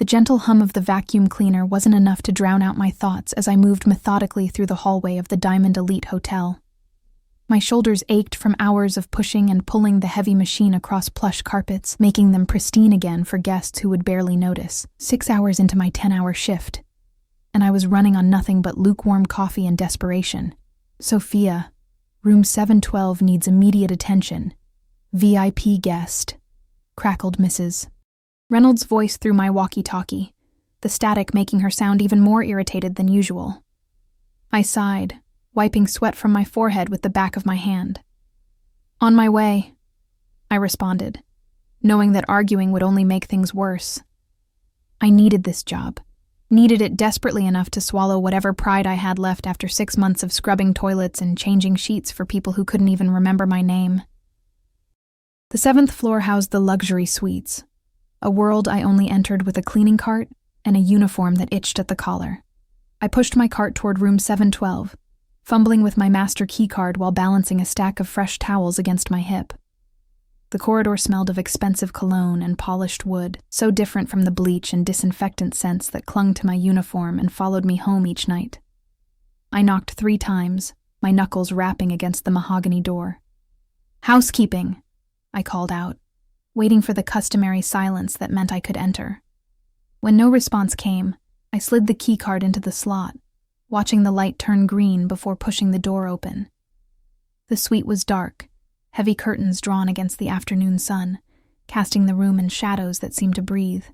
The gentle hum of the vacuum cleaner wasn't enough to drown out my thoughts as I moved methodically through the hallway of the Diamond Elite Hotel. My shoulders ached from hours of pushing and pulling the heavy machine across plush carpets, making them pristine again for guests who would barely notice. 6 hours into my 10-hour shift, and I was running on nothing but lukewarm coffee and desperation. "Sophia, room 712 needs immediate attention. VIP guest," crackled Mrs. Reynolds' voice through my walkie-talkie, the static making her sound even more irritated than usual. I sighed, wiping sweat from my forehead with the back of my hand. "On my way," I responded, knowing that arguing would only make things worse. I needed this job, needed it desperately enough to swallow whatever pride I had left after 6 months of scrubbing toilets and changing sheets for people who couldn't even remember my name. The 7th floor housed the luxury suites, a world I only entered with a cleaning cart and a uniform that itched at the collar. I pushed my cart toward room 712, fumbling with my master keycard while balancing a stack of fresh towels against my hip. The corridor smelled of expensive cologne and polished wood, so different from the bleach and disinfectant scents that clung to my uniform and followed me home each night. I knocked 3 times, my knuckles rapping against the mahogany door. "Housekeeping," I called out, waiting for the customary silence that meant I could enter. When no response came, I slid the keycard into the slot, watching the light turn green before pushing the door open. The suite was dark, heavy curtains drawn against the afternoon sun, casting the room in shadows that seemed to breathe.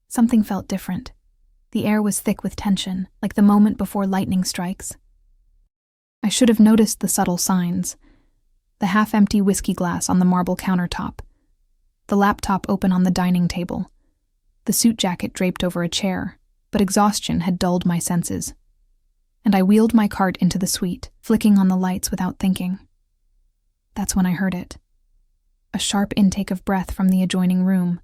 Something felt different. The air was thick with tension, like the moment before lightning strikes. I should have noticed the subtle signs. The half-empty whiskey glass on the marble countertop, the laptop open on the dining table, the suit jacket draped over a chair, but exhaustion had dulled my senses. And I wheeled my cart into the suite, flicking on the lights without thinking. That's when I heard it. A sharp intake of breath from the adjoining room,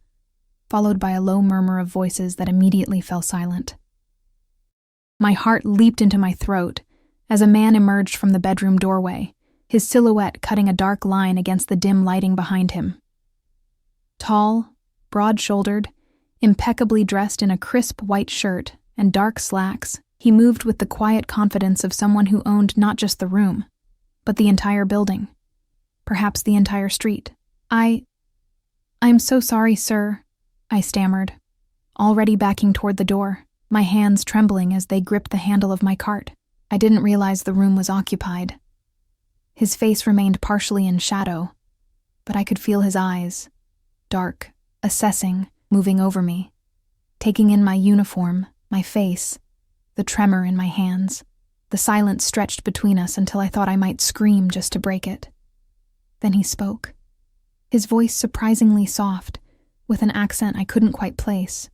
followed by a low murmur of voices that immediately fell silent. My heart leaped into my throat as a man emerged from the bedroom doorway, his silhouette cutting a dark line against the dim lighting behind him. Tall, broad-shouldered, impeccably dressed in a crisp white shirt and dark slacks, he moved with the quiet confidence of someone who owned not just the room, but the entire building, perhaps the entire street. I'm so sorry, sir," I stammered, already backing toward the door, my hands trembling as they gripped the handle of my cart. I didn't realize the room was occupied. His face remained partially in shadow, but I could feel his eyes, dark, assessing, moving over me, taking in my uniform, my face, the tremor in my hands. The silence stretched between us until I thought I might scream just to break it. Then he spoke, his voice surprisingly soft, with an accent I couldn't quite place,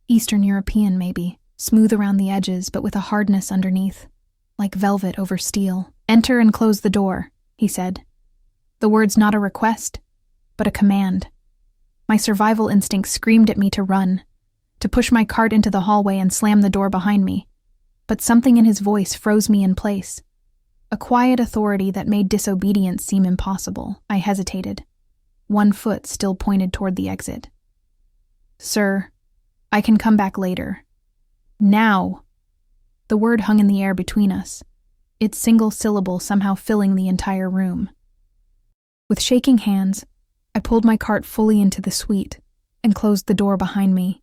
Eastern European maybe, smooth around the edges but with a hardness underneath, like velvet over steel. "Enter and close the door," he said. The words not a request, but a command. My survival instinct screamed at me to run, to push my cart into the hallway and slam the door behind me. But something in his voice froze me in place. A quiet authority that made disobedience seem impossible. I hesitated, one foot still pointed toward the exit. "Sir, I can come back later. Now." The word hung in the air between us, its single syllable somehow filling the entire room. With shaking hands, I pulled my cart fully into the suite and closed the door behind me,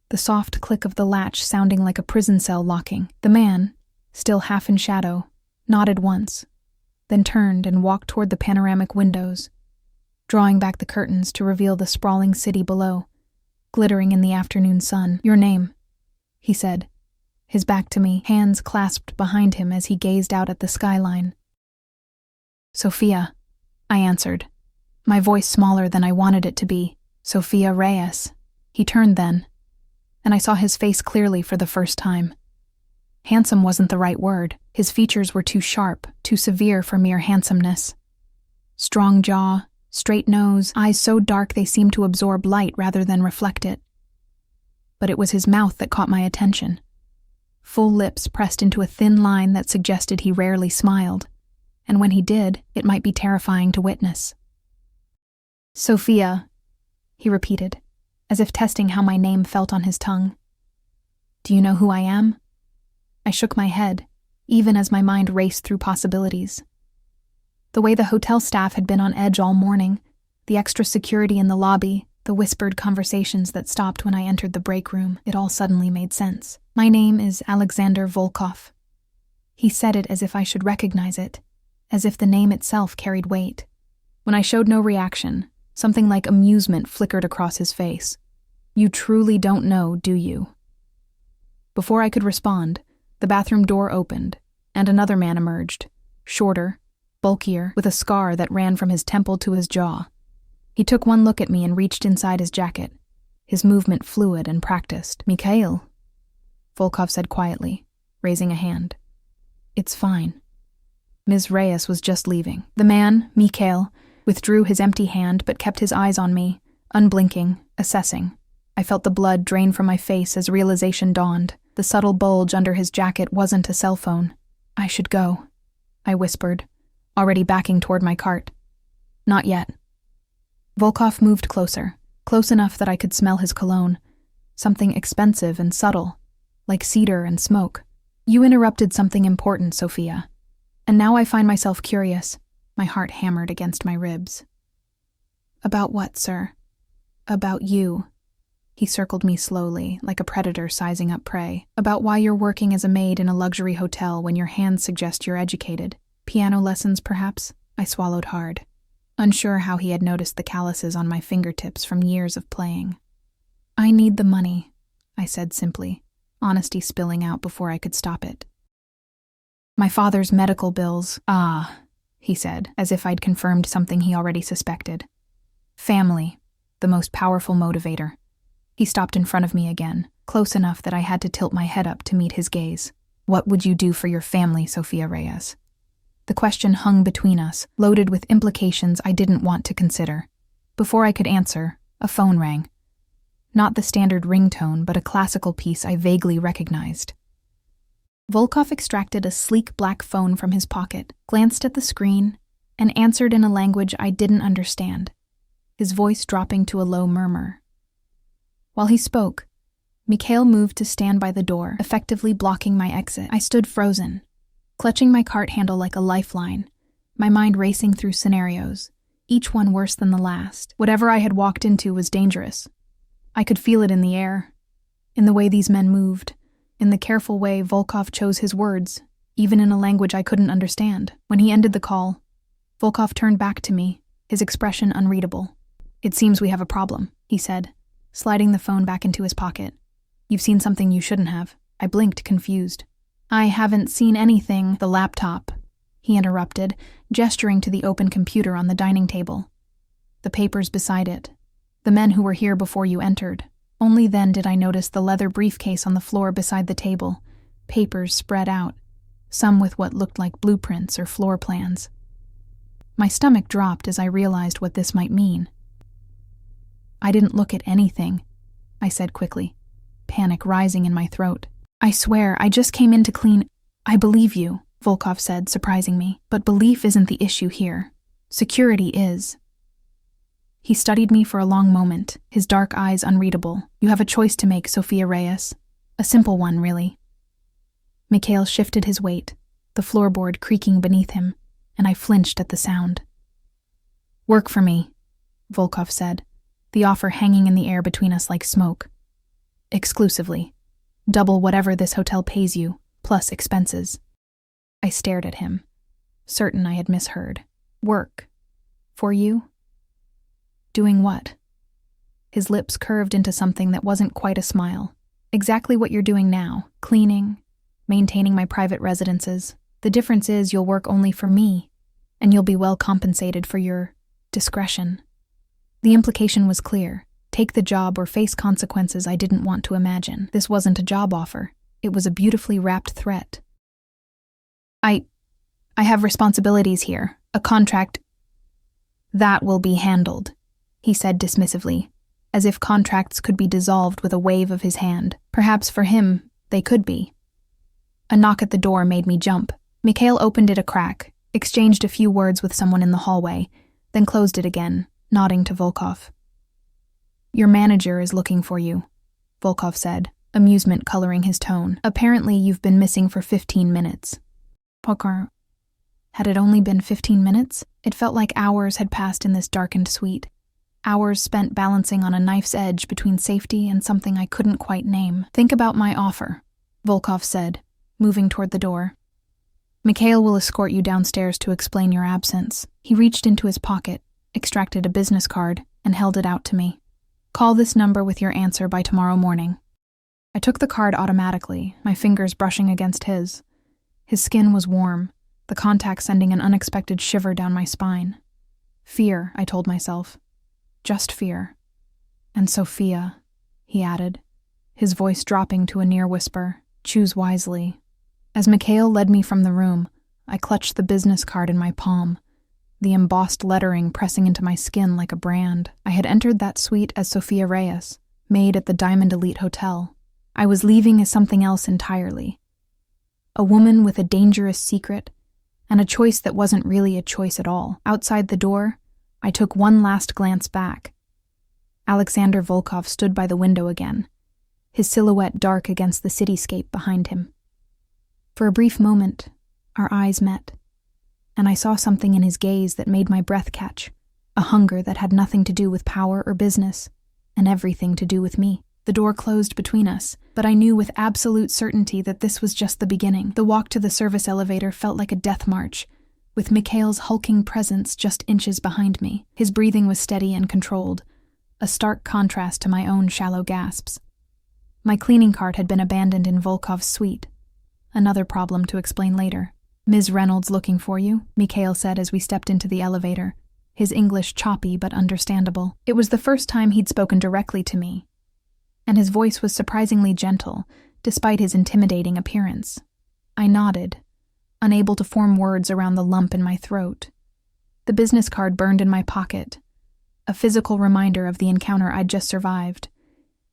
the soft click of the latch sounding like a prison cell locking. The man, still half in shadow, nodded once, then turned and walked toward the panoramic windows, drawing back the curtains to reveal the sprawling city below, glittering in the afternoon sun. "Your name," he said, his back to me, hands clasped behind him as he gazed out at the skyline. "Sophia," I answered, my voice smaller than I wanted it to be. "Sophia Reyes." He turned then, and I saw his face clearly for the first time. Handsome wasn't the right word. His features were too sharp, too severe for mere handsomeness. Strong jaw, straight nose, eyes so dark they seemed to absorb light rather than reflect it. But it was his mouth that caught my attention. Full lips pressed into a thin line that suggested he rarely smiled, and when he did, it might be terrifying to witness. "Sophia," he repeated, as if testing how my name felt on his tongue. Do you know who I am? I shook my head, even as my mind raced through possibilities. The way the hotel staff had been on edge all morning, the extra security in the lobby, the whispered conversations that stopped when I entered the break room, it all suddenly made sense. My name is Alexander Volkov. He said it as if I should recognize it, as if the name itself carried weight. When I showed no reaction, something like amusement flickered across his face. You truly don't know, do you? Before I could respond, the bathroom door opened, and another man emerged, shorter, bulkier, with a scar that ran from his temple to his jaw. He took one look at me and reached inside his jacket, his movement fluid and practiced. Mikhail, Volkov said quietly, raising a hand. It's fine. Ms. Reyes was just leaving. The man, Mikhail, withdrew his empty hand but kept his eyes on me, unblinking, assessing. I felt the blood drain from my face as realization dawned. The subtle bulge under his jacket wasn't a cell phone. I should go, I whispered, already backing toward my cart. Not yet. Volkov moved closer, close enough that I could smell his cologne, something expensive and subtle, like cedar and smoke. You interrupted something important, Sophia. And now I find myself curious, my heart hammered against my ribs. About what, sir? About you. He circled me slowly, like a predator sizing up prey. About why you're working as a maid in a luxury hotel when your hands suggest you're educated. Piano lessons, perhaps? I swallowed hard, unsure how he had noticed the calluses on my fingertips from years of playing. I need the money, I said simply, honesty spilling out before I could stop it. My father's medical bills. Ah, he said, as if I'd confirmed something he already suspected. Family, the most powerful motivator. He stopped in front of me again, close enough that I had to tilt my head up to meet his gaze. What would you do for your family, Sophia Reyes? The question hung between us, loaded with implications I didn't want to consider. Before I could answer, a phone rang. Not the standard ringtone, but a classical piece I vaguely recognized. Volkov extracted a sleek black phone from his pocket, glanced at the screen, and answered in a language I didn't understand, his voice dropping to a low murmur. While he spoke, Mikhail moved to stand by the door, effectively blocking my exit. I stood frozen, clutching my cart handle like a lifeline, my mind racing through scenarios, each one worse than the last. Whatever I had walked into was dangerous. I could feel it in the air, in the way these men moved, in the careful way Volkov chose his words, even in a language I couldn't understand. When he ended the call, Volkov turned back to me, his expression unreadable. It seems we have a problem, he said, sliding the phone back into his pocket. You've seen something you shouldn't have. I blinked, confused. I haven't seen anything. The laptop, he interrupted, gesturing to the open computer on the dining table. The papers beside it. The men who were here before you entered. Only then did I notice the leather briefcase on the floor beside the table, papers spread out, some with what looked like blueprints or floor plans. My stomach dropped as I realized what this might mean. I didn't look at anything, I said quickly, panic rising in my throat. I swear, I just came in to clean. I believe you, Volkov said, surprising me. But belief isn't the issue here. Security is. He studied me for a long moment, his dark eyes unreadable. You have a choice to make, Sophia Reyes. A simple one, really. Mikhail shifted his weight, the floorboard creaking beneath him, and I flinched at the sound. Work for me, Volkov said, the offer hanging in the air between us like smoke. Exclusively. Double whatever this hotel pays you, plus expenses. I stared at him, certain I had misheard. Work. For you? Doing what? His lips curved into something that wasn't quite a smile. Exactly what you're doing now. Cleaning, maintaining my private residences. The difference is you'll work only for me, and you'll be well compensated for your discretion. The implication was clear. Take the job or face consequences I didn't want to imagine. This wasn't a job offer. It was a beautifully wrapped threat. I have responsibilities here. A contract. That will be handled, he said dismissively, as if contracts could be dissolved with a wave of his hand. Perhaps for him, they could be. A knock at the door made me jump. Mikhail opened it a crack, exchanged a few words with someone in the hallway, then closed it again, nodding to Volkov. Your manager is looking for you, Volkov said, amusement coloring his tone. Apparently you've been missing for 15 minutes. Pokar. Had it only been 15 minutes? It felt like hours had passed in this darkened suite. Hours spent balancing on a knife's edge between safety and something I couldn't quite name. Think about my offer, Volkov said, moving toward the door. Mikhail will escort you downstairs to explain your absence. He reached into his pocket, extracted a business card, and held it out to me. Call this number with your answer by tomorrow morning. I took the card automatically, my fingers brushing against his. His skin was warm, the contact sending an unexpected shiver down my spine. Fear, I told myself. Just fear. And Sophia, he added, his voice dropping to a near whisper. Choose wisely. As Mikhail led me from the room, I clutched the business card in my palm, the embossed lettering pressing into my skin like a brand. I had entered that suite as Sophia Reyes, maid at the Diamond Elite Hotel. I was leaving as something else entirely. A woman with a dangerous secret, and a choice that wasn't really a choice at all. Outside the door, I took one last glance back. Alexander Volkov stood by the window again, his silhouette dark against the cityscape behind him. For a brief moment, our eyes met, and I saw something in his gaze that made my breath catch, a hunger that had nothing to do with power or business, and everything to do with me. The door closed between us, but I knew with absolute certainty that this was just the beginning. The walk to the service elevator felt like a death march, with Mikhail's hulking presence just inches behind me. His breathing was steady and controlled, a stark contrast to my own shallow gasps. My cleaning cart had been abandoned in Volkov's suite. Another problem to explain later. Ms. Reynolds looking for you, Mikhail said as we stepped into the elevator, his English choppy but understandable. It was the first time he'd spoken directly to me, and his voice was surprisingly gentle, despite his intimidating appearance. I nodded, unable to form words around the lump in my throat. The business card burned in my pocket, a physical reminder of the encounter I'd just survived,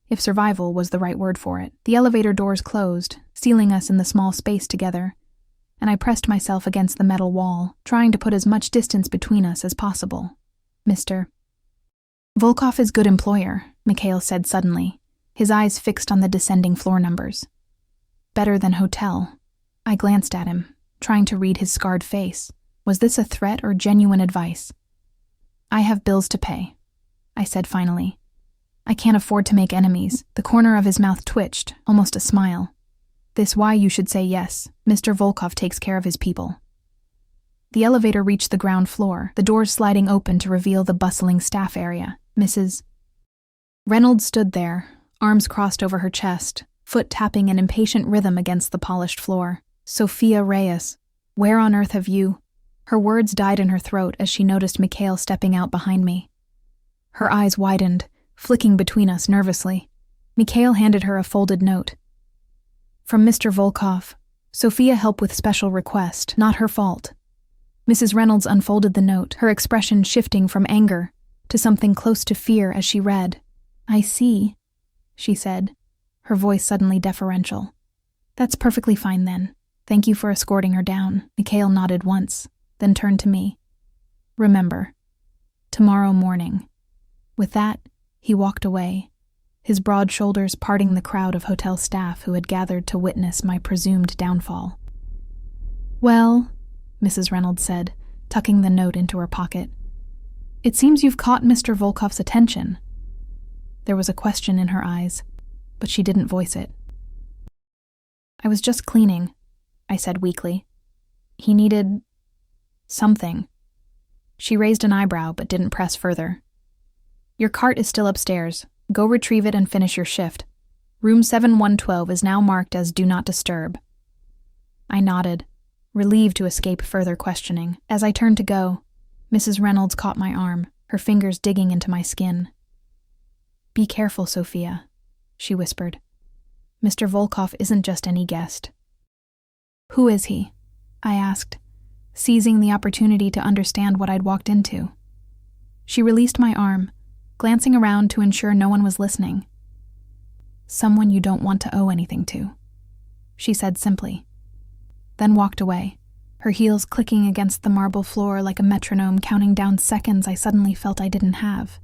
if survival was the right word for it. The elevator doors closed, sealing us in the small space together, and I pressed myself against the metal wall, trying to put as much distance between us as possible. Mr. Volkov is good employer, Mikhail said suddenly, his eyes fixed on the descending floor numbers. Better than hotel. I glanced at him, trying to read his scarred face. Was this a threat or genuine advice? I have bills to pay, I said finally. I can't afford to make enemies. The corner of his mouth twitched, almost a smile. This why you should say yes. Mr. Volkov takes care of his people. The elevator reached the ground floor, the doors sliding open to reveal the bustling staff area. Mrs. Reynolds stood there, arms crossed over her chest, foot tapping an impatient rhythm against the polished floor. Sophia Reyes, where on earth have you? Her words died in her throat as she noticed Mikhail stepping out behind me. Her eyes widened, flicking between us nervously. Mikhail handed her a folded note. From Mr. Volkov, Sophia help with special request, not her fault. Mrs. Reynolds unfolded the note, her expression shifting from anger to something close to fear as she read. I see, she said, her voice suddenly deferential. That's perfectly fine then. Thank you for escorting her down. Mikhail nodded once, then turned to me. Remember, tomorrow morning. With that, he walked away, his broad shoulders parting the crowd of hotel staff who had gathered to witness my presumed downfall. Well, Mrs. Reynolds said, tucking the note into her pocket, it seems you've caught Mr. Volkov's attention. There was a question in her eyes, but she didn't voice it. I was just cleaning, I said weakly. He needed something. She raised an eyebrow but didn't press further. Your cart is still upstairs. Go retrieve it and finish your shift. Room 7112 is now marked as Do Not Disturb. I nodded, relieved to escape further questioning. As I turned to go, Mrs. Reynolds caught my arm, her fingers digging into my skin. Be careful, Sophia, she whispered. Mr. Volkov isn't just any guest. Who is he? I asked, seizing the opportunity to understand what I'd walked into. She released my arm, glancing around to ensure no one was listening. Someone you don't want to owe anything to, she said simply, then walked away, her heels clicking against the marble floor like a metronome counting down seconds I suddenly felt I didn't have.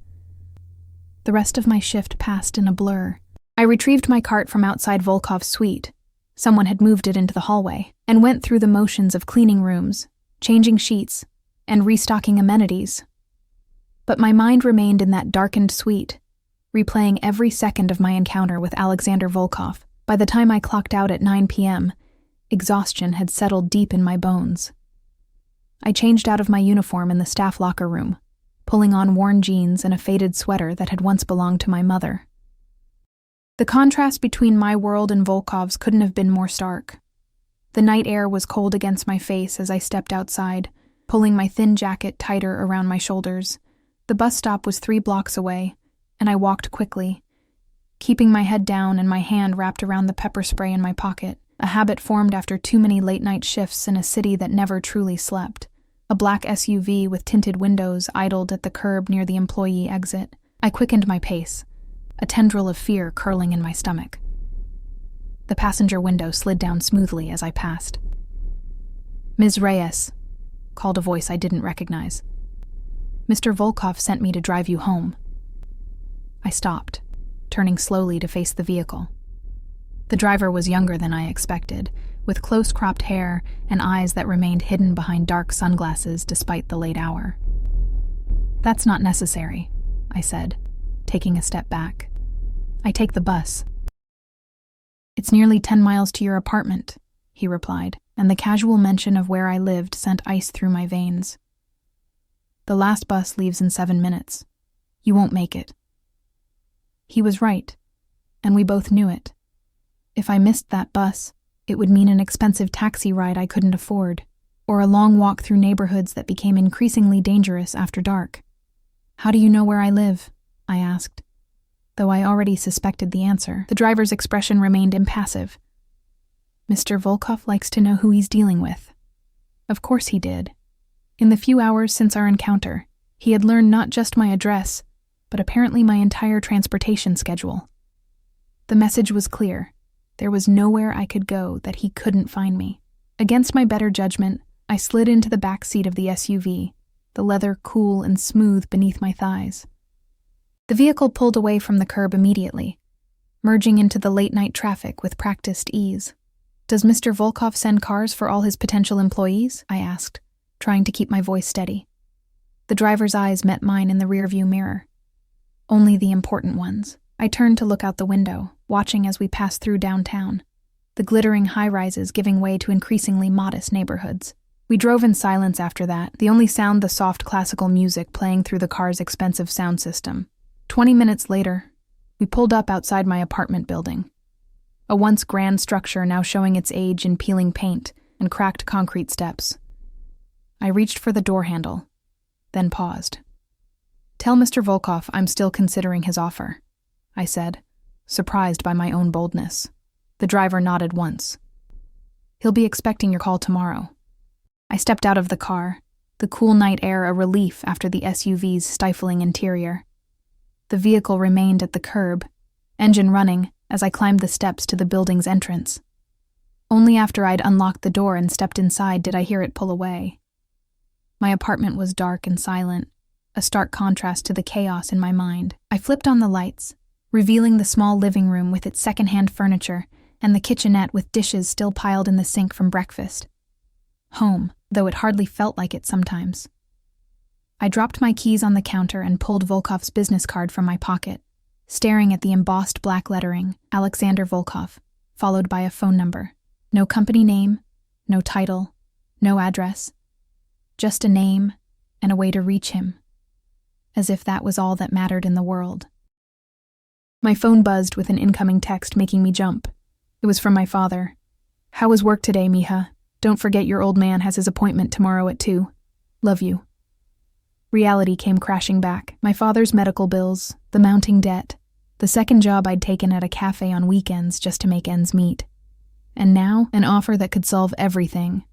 The rest of my shift passed in a blur. I retrieved my cart from outside Volkov's suite. Someone had moved it into the hallway, and went through the motions of cleaning rooms, changing sheets, and restocking amenities. But my mind remained in that darkened suite, replaying every second of my encounter with Alexander Volkov. By the time I clocked out at 9 p.m., exhaustion had settled deep in my bones. I changed out of my uniform in the staff locker room, pulling on worn jeans and a faded sweater that had once belonged to my mother. The contrast between my world and Volkov's couldn't have been more stark. The night air was cold against my face as I stepped outside, pulling my thin jacket tighter around my shoulders. The bus stop was 3 blocks away, and I walked quickly, keeping my head down and my hand wrapped around the pepper spray in my pocket, a habit formed after too many late-night shifts in a city that never truly slept. A black SUV with tinted windows idled at the curb near the employee exit. I quickened my pace, a tendril of fear curling in my stomach. The passenger window slid down smoothly as I passed. "Ms. Reyes," called a voice I didn't recognize. "Mr. Volkov sent me to drive you home." I stopped, turning slowly to face the vehicle. The driver was younger than I expected, with close-cropped hair and eyes that remained hidden behind dark sunglasses despite the late hour. "That's not necessary," I said, taking a step back. "I take the bus." "It's nearly 10 miles to your apartment," he replied, and the casual mention of where I lived sent ice through my veins. "The last bus leaves in 7 minutes. You won't make it." He was right, and we both knew it. If I missed that bus, it would mean an expensive taxi ride I couldn't afford, or a long walk through neighborhoods that became increasingly dangerous after dark. "How do you know where I live?" I asked. Though I already suspected the answer, the driver's expression remained impassive. Mr. Volkov likes to know who he's dealing with. Of course he did. In the few hours since our encounter, he had learned not just my address, but apparently my entire transportation schedule. The message was clear. There was nowhere I could go that he couldn't find me. Against my better judgment, I slid into the back seat of the SUV, the leather cool and smooth beneath my thighs. The vehicle pulled away from the curb immediately, merging into the late-night traffic with practiced ease. "Does Mr. Volkov send cars for all his potential employees?" I asked, trying to keep my voice steady. The driver's eyes met mine in the rearview mirror. "Only the important ones." I turned to look out the window, watching as we passed through downtown, the glittering high-rises giving way to increasingly modest neighborhoods. We drove in silence after that, the only sound the soft classical music playing through the car's expensive sound system. 20 minutes later, we pulled up outside my apartment building, a once grand structure now showing its age in peeling paint and cracked concrete steps. I reached for the door handle, then paused. "Tell Mr. Volkov I'm still considering his offer," I said, surprised by my own boldness. The driver nodded once. "He'll be expecting your call tomorrow." I stepped out of the car, the cool night air a relief after the SUV's stifling interior. The vehicle remained at the curb, engine running, as I climbed the steps to the building's entrance. Only after I'd unlocked the door and stepped inside did I hear it pull away. My apartment was dark and silent, a stark contrast to the chaos in my mind. I flipped on the lights, revealing the small living room with its secondhand furniture and the kitchenette with dishes still piled in the sink from breakfast. Home, though it hardly felt like it sometimes. I dropped my keys on the counter and pulled Volkov's business card from my pocket, staring at the embossed black lettering, Alexander Volkov, followed by a phone number. No company name, no title, no address. Just a name and a way to reach him. As if that was all that mattered in the world. My phone buzzed with an incoming text making me jump. It was from my father. "How was work today, mija? Don't forget your old man has his appointment tomorrow at 2. Love you." Reality came crashing back. My father's medical bills, the mounting debt, the second job I'd taken at a cafe on weekends just to make ends meet. And now, an offer that could solve everything,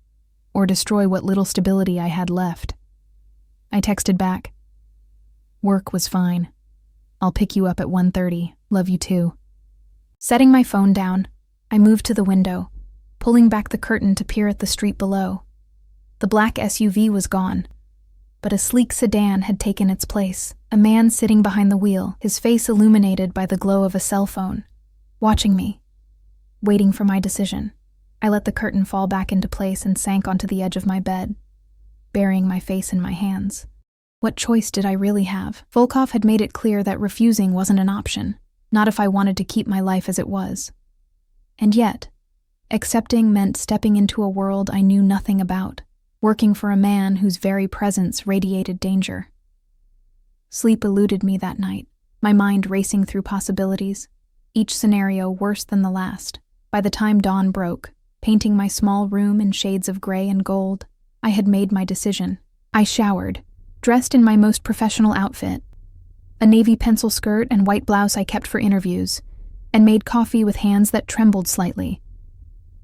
or destroy what little stability I had left. I texted back. "Work was fine. I'll pick you up at 1:30. Love you too." Setting my phone down, I moved to the window, pulling back the curtain to peer at the street below. The black SUV was gone, but a sleek sedan had taken its place, a man sitting behind the wheel, his face illuminated by the glow of a cell phone, watching me, waiting for my decision. I let the curtain fall back into place and sank onto the edge of my bed, burying my face in my hands. What choice did I really have? Volkov had made it clear that refusing wasn't an option, not if I wanted to keep my life as it was. And yet, accepting meant stepping into a world I knew nothing about, working for a man whose very presence radiated danger. Sleep eluded me that night, my mind racing through possibilities, each scenario worse than the last. By the time dawn broke, painting my small room in shades of gray and gold, I had made my decision. I showered, dressed in my most professional outfit, a navy pencil skirt and white blouse I kept for interviews, and made coffee with hands that trembled slightly.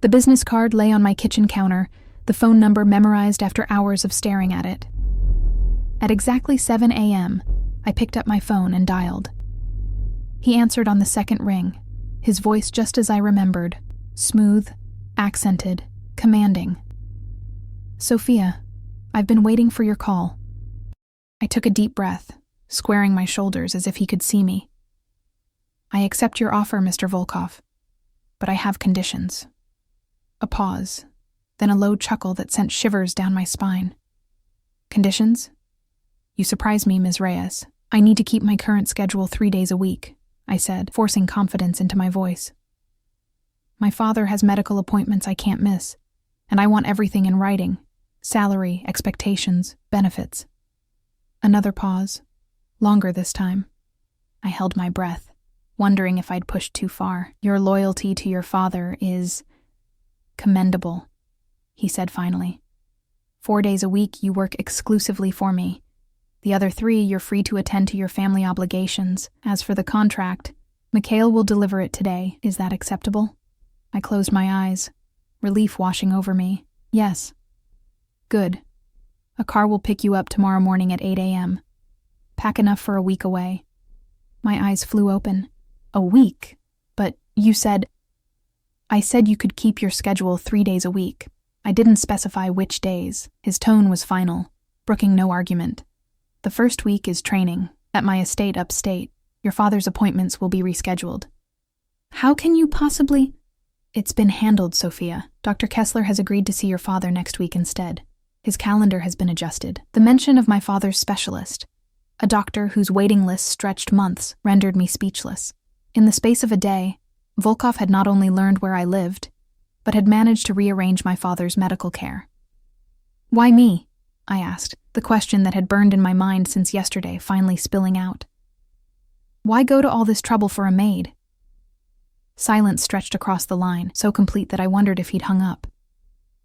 The business card lay on my kitchen counter, the phone number memorized after hours of staring at it. At exactly 7 a.m., I picked up my phone and dialed. He answered on the second ring, his voice just as I remembered, smooth, accented, commanding. "Sophia, I've been waiting for your call." I took a deep breath, squaring my shoulders as if he could see me. "I accept your offer, Mr. Volkov, but I have conditions." A pause, then a low chuckle that sent shivers down my spine. "Conditions? You surprise me, Ms. Reyes. I need to keep my current schedule 3 days a week," I said, forcing confidence into my voice. "My father has medical appointments I can't miss, and I want everything in writing: salary, expectations, benefits." Another pause, longer this time. I held my breath, wondering if I'd pushed too far. "Your loyalty to your father is commendable," he said finally. 4 days a week you work exclusively for me. The other 3 you're free to attend to your family obligations. As for the contract, Mikhail will deliver it today. Is that acceptable? I closed my eyes, relief washing over me. "Yes." "Good. A car will pick you up tomorrow morning at 8 a.m. Pack enough for a week away." My eyes flew open. "A week? But you said—" "I said you could keep your schedule 3 days a week. I didn't specify which days." His tone was final, brooking no argument. "The first week is training, at my estate upstate. Your father's appointments will be rescheduled." "How can you possibly—" "It's been handled, Sophia. Dr. Kessler has agreed to see your father next week instead. His calendar has been adjusted." The mention of my father's specialist, a doctor whose waiting list stretched months, rendered me speechless. In the space of a day, Volkov had not only learned where I lived, but had managed to rearrange my father's medical care. "Why me?" I asked, the question that had burned in my mind since yesterday finally spilling out. "Why go to all this trouble for a maid?" Silence stretched across the line, so complete that I wondered if he'd hung up.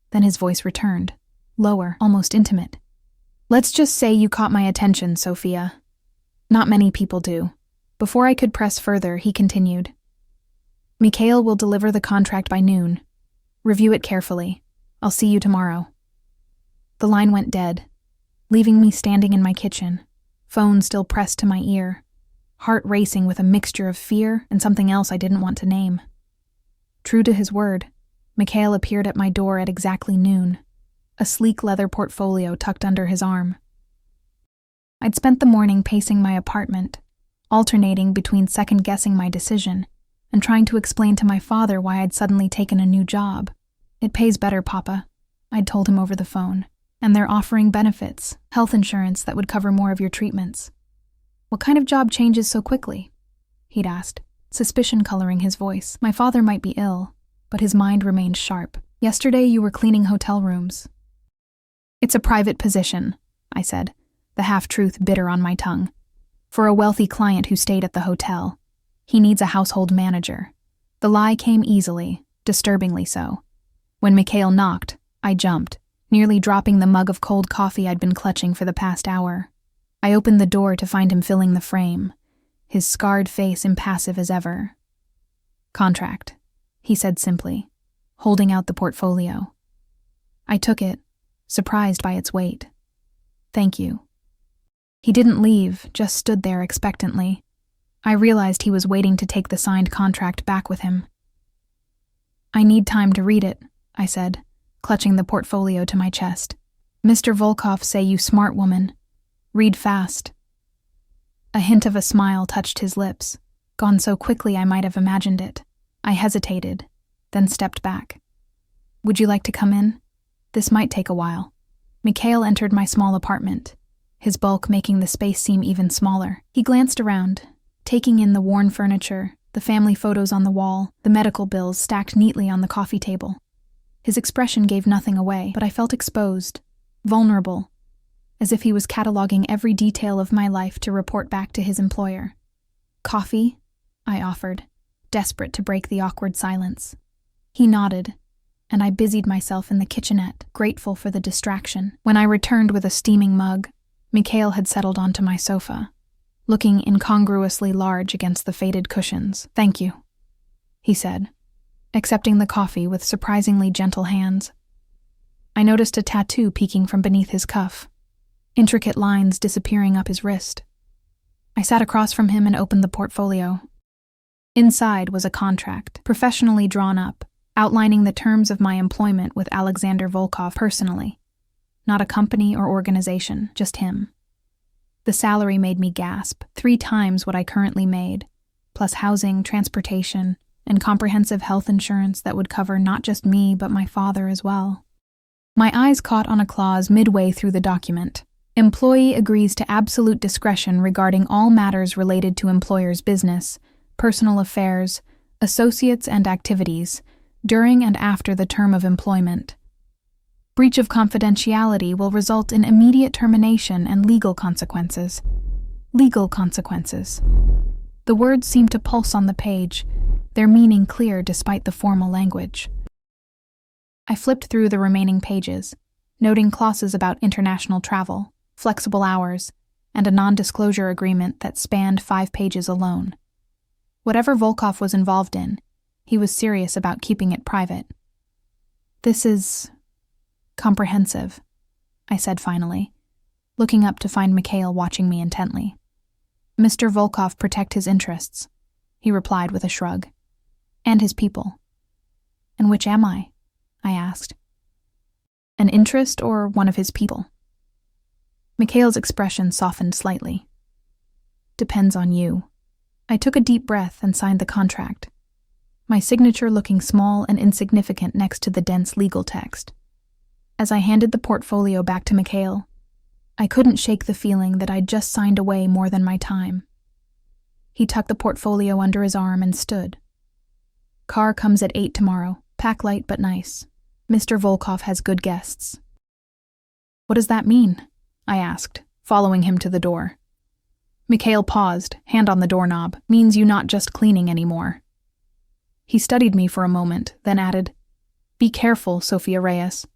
Then his voice returned, lower, almost intimate. "Let's just say you caught my attention, Sophia. Not many people do." Before I could press further, he continued. "Mikhail will deliver the contract by noon. Review it carefully. I'll see you tomorrow." The line went dead, leaving me standing in my kitchen, phone still pressed to my ear, heart racing with a mixture of fear and something else I didn't want to name. True to his word, Mikhail appeared at my door at exactly noon, a sleek leather portfolio tucked under his arm. I'd spent the morning pacing my apartment, alternating between second-guessing my decision and trying to explain to my father why I'd suddenly taken a new job. "It pays better, Papa," I'd told him over the phone. "And they're offering benefits, health insurance that would cover more of your treatments." "What kind of job changes so quickly?" he'd asked, suspicion coloring his voice. My father might be ill, but his mind remained sharp. "Yesterday you were cleaning hotel rooms." "It's a private position," I said, the half-truth bitter on my tongue. "For a wealthy client who stayed at the hotel. He needs a household manager." The lie came easily, disturbingly so. When Mikhail knocked, I jumped, nearly dropping the mug of cold coffee I'd been clutching for the past hour. I opened the door to find him filling the frame, his scarred face impassive as ever. "Contract," he said simply, holding out the portfolio. I took it, surprised by its weight. "Thank you." He didn't leave, just stood there expectantly. I realized he was waiting to take the signed contract back with him. "I need time to read it," I said, clutching the portfolio to my chest. "Mr. Volkov say you smart woman. Read fast." A hint of a smile touched his lips, gone so quickly I might have imagined it. I hesitated, then stepped back. "Would you like to come in? This might take a while." Mikhail entered my small apartment, his bulk making the space seem even smaller. He glanced around, taking in the worn furniture, the family photos on the wall, the medical bills stacked neatly on the coffee table. His expression gave nothing away, but I felt exposed, vulnerable, as if he was cataloging every detail of my life to report back to his employer. "Coffee?" I offered, desperate to break the awkward silence. He nodded, and I busied myself in the kitchenette, grateful for the distraction. When I returned with a steaming mug, Mikhail had settled onto my sofa, looking incongruously large against the faded cushions. "Thank you," he said, accepting the coffee with surprisingly gentle hands. I noticed a tattoo peeking from beneath his cuff, intricate lines disappearing up his wrist. I sat across from him and opened the portfolio. Inside was a contract, professionally drawn up, outlining the terms of my employment with Alexander Volkov personally. Not a company or organization, just him. The salary made me gasp, 3 times what I currently made, plus housing, transportation, and comprehensive health insurance that would cover not just me but my father as well. My eyes caught on a clause midway through the document. Employee agrees to absolute discretion regarding all matters related to employer's business, personal affairs, associates, and activities, during and after the term of employment. Breach of confidentiality will result in immediate termination and legal consequences. Legal consequences. The words seemed to pulse on the page, their meaning clear despite the formal language. I flipped through the remaining pages, noting clauses about international travel, flexible hours, and a non-disclosure agreement that spanned 5 pages alone. Whatever Volkov was involved in, he was serious about keeping it private. "This is comprehensive," I said finally, looking up to find Mikhail watching me intently. "Mr. Volkov protect his interests," he replied with a shrug. "And his people." "And which am I?" I asked. "An interest or one of his people?" Mikhail's expression softened slightly. "Depends on you." I took a deep breath and signed the contract, my signature looking small and insignificant next to the dense legal text. As I handed the portfolio back to Mikhail, I couldn't shake the feeling that I'd just signed away more than my time. He tucked the portfolio under his arm and stood. "Car comes at 8 tomorrow. Pack light but nice. Mr. Volkov has good guests." "What does that mean?" I asked, following him to the door. Mikhail paused, hand on the doorknob. "Means you not just cleaning anymore." He studied me for a moment, then added, "Be careful, Sophia Reyes.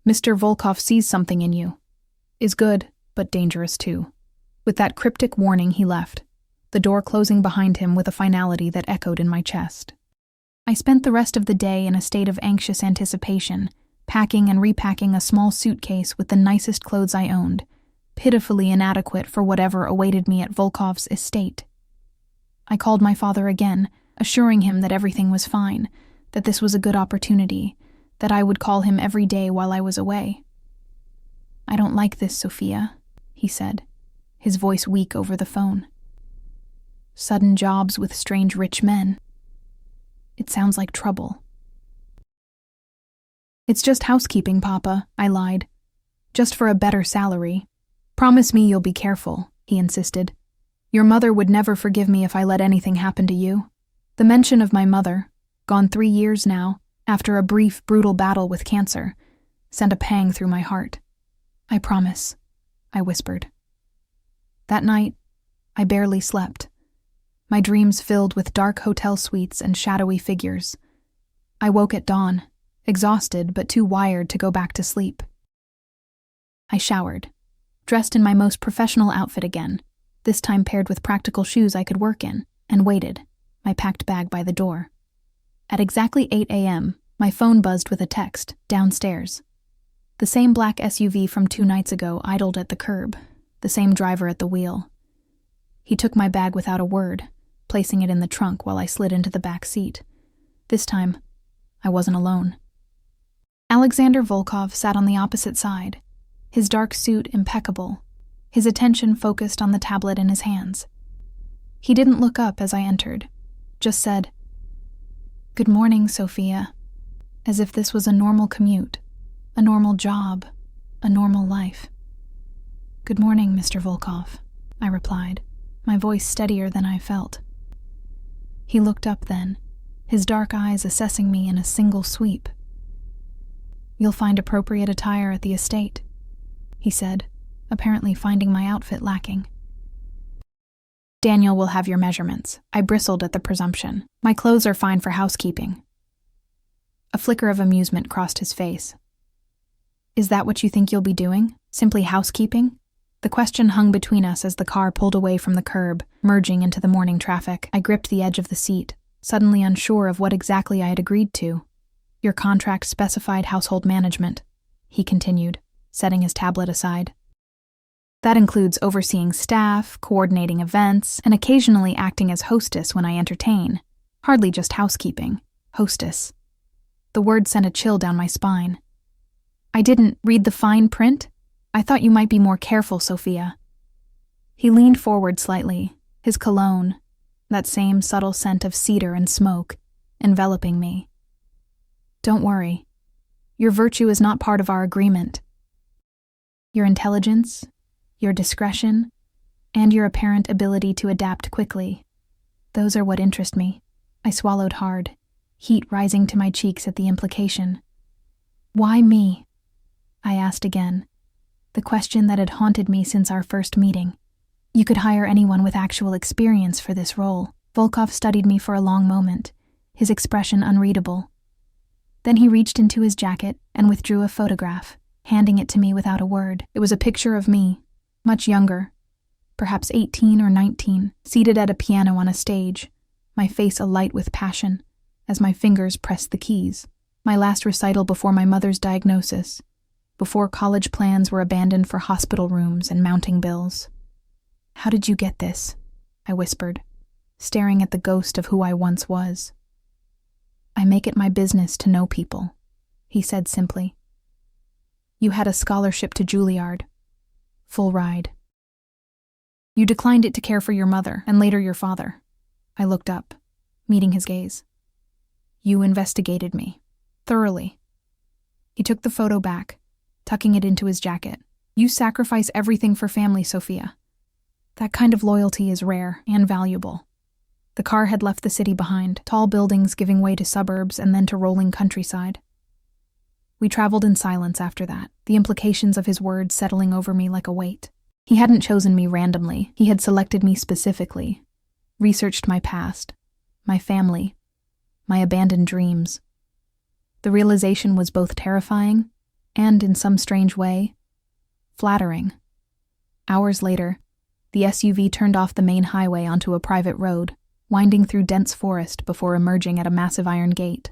Mr. Volkov sees something in you. Is good, but dangerous too." With that cryptic warning, he left, the door closing behind him with a finality that echoed in my chest. I spent the rest of the day in a state of anxious anticipation, packing and repacking a small suitcase with the nicest clothes I owned, pitifully inadequate for whatever awaited me at Volkov's estate. I called my father again, assuring him that everything was fine, that this was a good opportunity, that I would call him every day while I was away. "I don't like this, Sophia," he said, his voice weak over the phone. "Sudden jobs with strange rich men. It sounds like trouble." "It's just housekeeping, Papa," I lied. "Just for a better salary. Promise me you'll be careful," he insisted. "Your mother would never forgive me if I let anything happen to you." The mention of my mother, gone 3 years now, after a brief, brutal battle with cancer, sent a pang through my heart. "I promise," I whispered. That night, I barely slept, my dreams filled with dark hotel suites and shadowy figures. I woke at dawn, exhausted but too wired to go back to sleep. I showered, dressed in my most professional outfit again, this time paired with practical shoes I could work in, and waited, my packed bag by the door. At exactly 8 a.m., my phone buzzed with a text, downstairs. The same black SUV from 2 nights ago idled at the curb, the same driver at the wheel. He took my bag without a word, placing it in the trunk while I slid into the back seat. This time, I wasn't alone. Alexander Volkov sat on the opposite side, his dark suit impeccable, his attention focused on the tablet in his hands. He didn't look up as I entered, just said, "Good morning, Sophia," as if this was a normal commute, a normal job, a normal life. "Good morning, Mr. Volkov," I replied, my voice steadier than I felt. He looked up then, his dark eyes assessing me in a single sweep. "You'll find appropriate attire at the estate," he said, apparently finding my outfit lacking. "Daniel will have your measurements." I bristled at the presumption. "My clothes are fine for housekeeping." A flicker of amusement crossed his face. "Is that what you think you'll be doing? Simply housekeeping?" The question hung between us as the car pulled away from the curb, merging into the morning traffic. I gripped the edge of the seat, suddenly unsure of what exactly I had agreed to. "Your contract specified household management," he continued, setting his tablet aside. "That includes overseeing staff, coordinating events, and occasionally acting as hostess when I entertain. Hardly just housekeeping. Hostess." The word sent a chill down my spine. "I didn't read the fine print? I thought you might be more careful, Sophia." He leaned forward slightly, his cologne, that same subtle scent of cedar and smoke, enveloping me. "Don't worry. Your virtue is not part of our agreement. Your intelligence, your discretion, and your apparent ability to adapt quickly. Those are what interest me." I swallowed hard, heat rising to my cheeks at the implication. "Why me?" I asked again, the question that had haunted me since our first meeting. "You could hire anyone with actual experience for this role." Volkov studied me for a long moment, his expression unreadable. Then he reached into his jacket and withdrew a photograph, handing it to me without a word. It was a picture of me, much younger, perhaps 18 or 19, seated at a piano on a stage, my face alight with passion, as my fingers pressed the keys. My last recital before my mother's diagnosis, before college plans were abandoned for hospital rooms and mounting bills. "How did you get this?" I whispered, staring at the ghost of who I once was. "I make it my business to know people," he said simply. "You had a scholarship to Juilliard. Full ride. You declined it to care for your mother and later your father." I looked up, meeting his gaze. "You investigated me. Thoroughly." He took the photo back, tucking it into his jacket. "You sacrifice everything for family, Sophia. That kind of loyalty is rare and valuable." The car had left the city behind, tall buildings giving way to suburbs and then to rolling countryside. We traveled in silence after that, the implications of his words settling over me like a weight. He hadn't chosen me randomly. He had selected me specifically, researched my past, my family, my abandoned dreams. The realization was both terrifying and, in some strange way, flattering. Hours later, the SUV turned off the main highway onto a private road, winding through dense forest before emerging at a massive iron gate.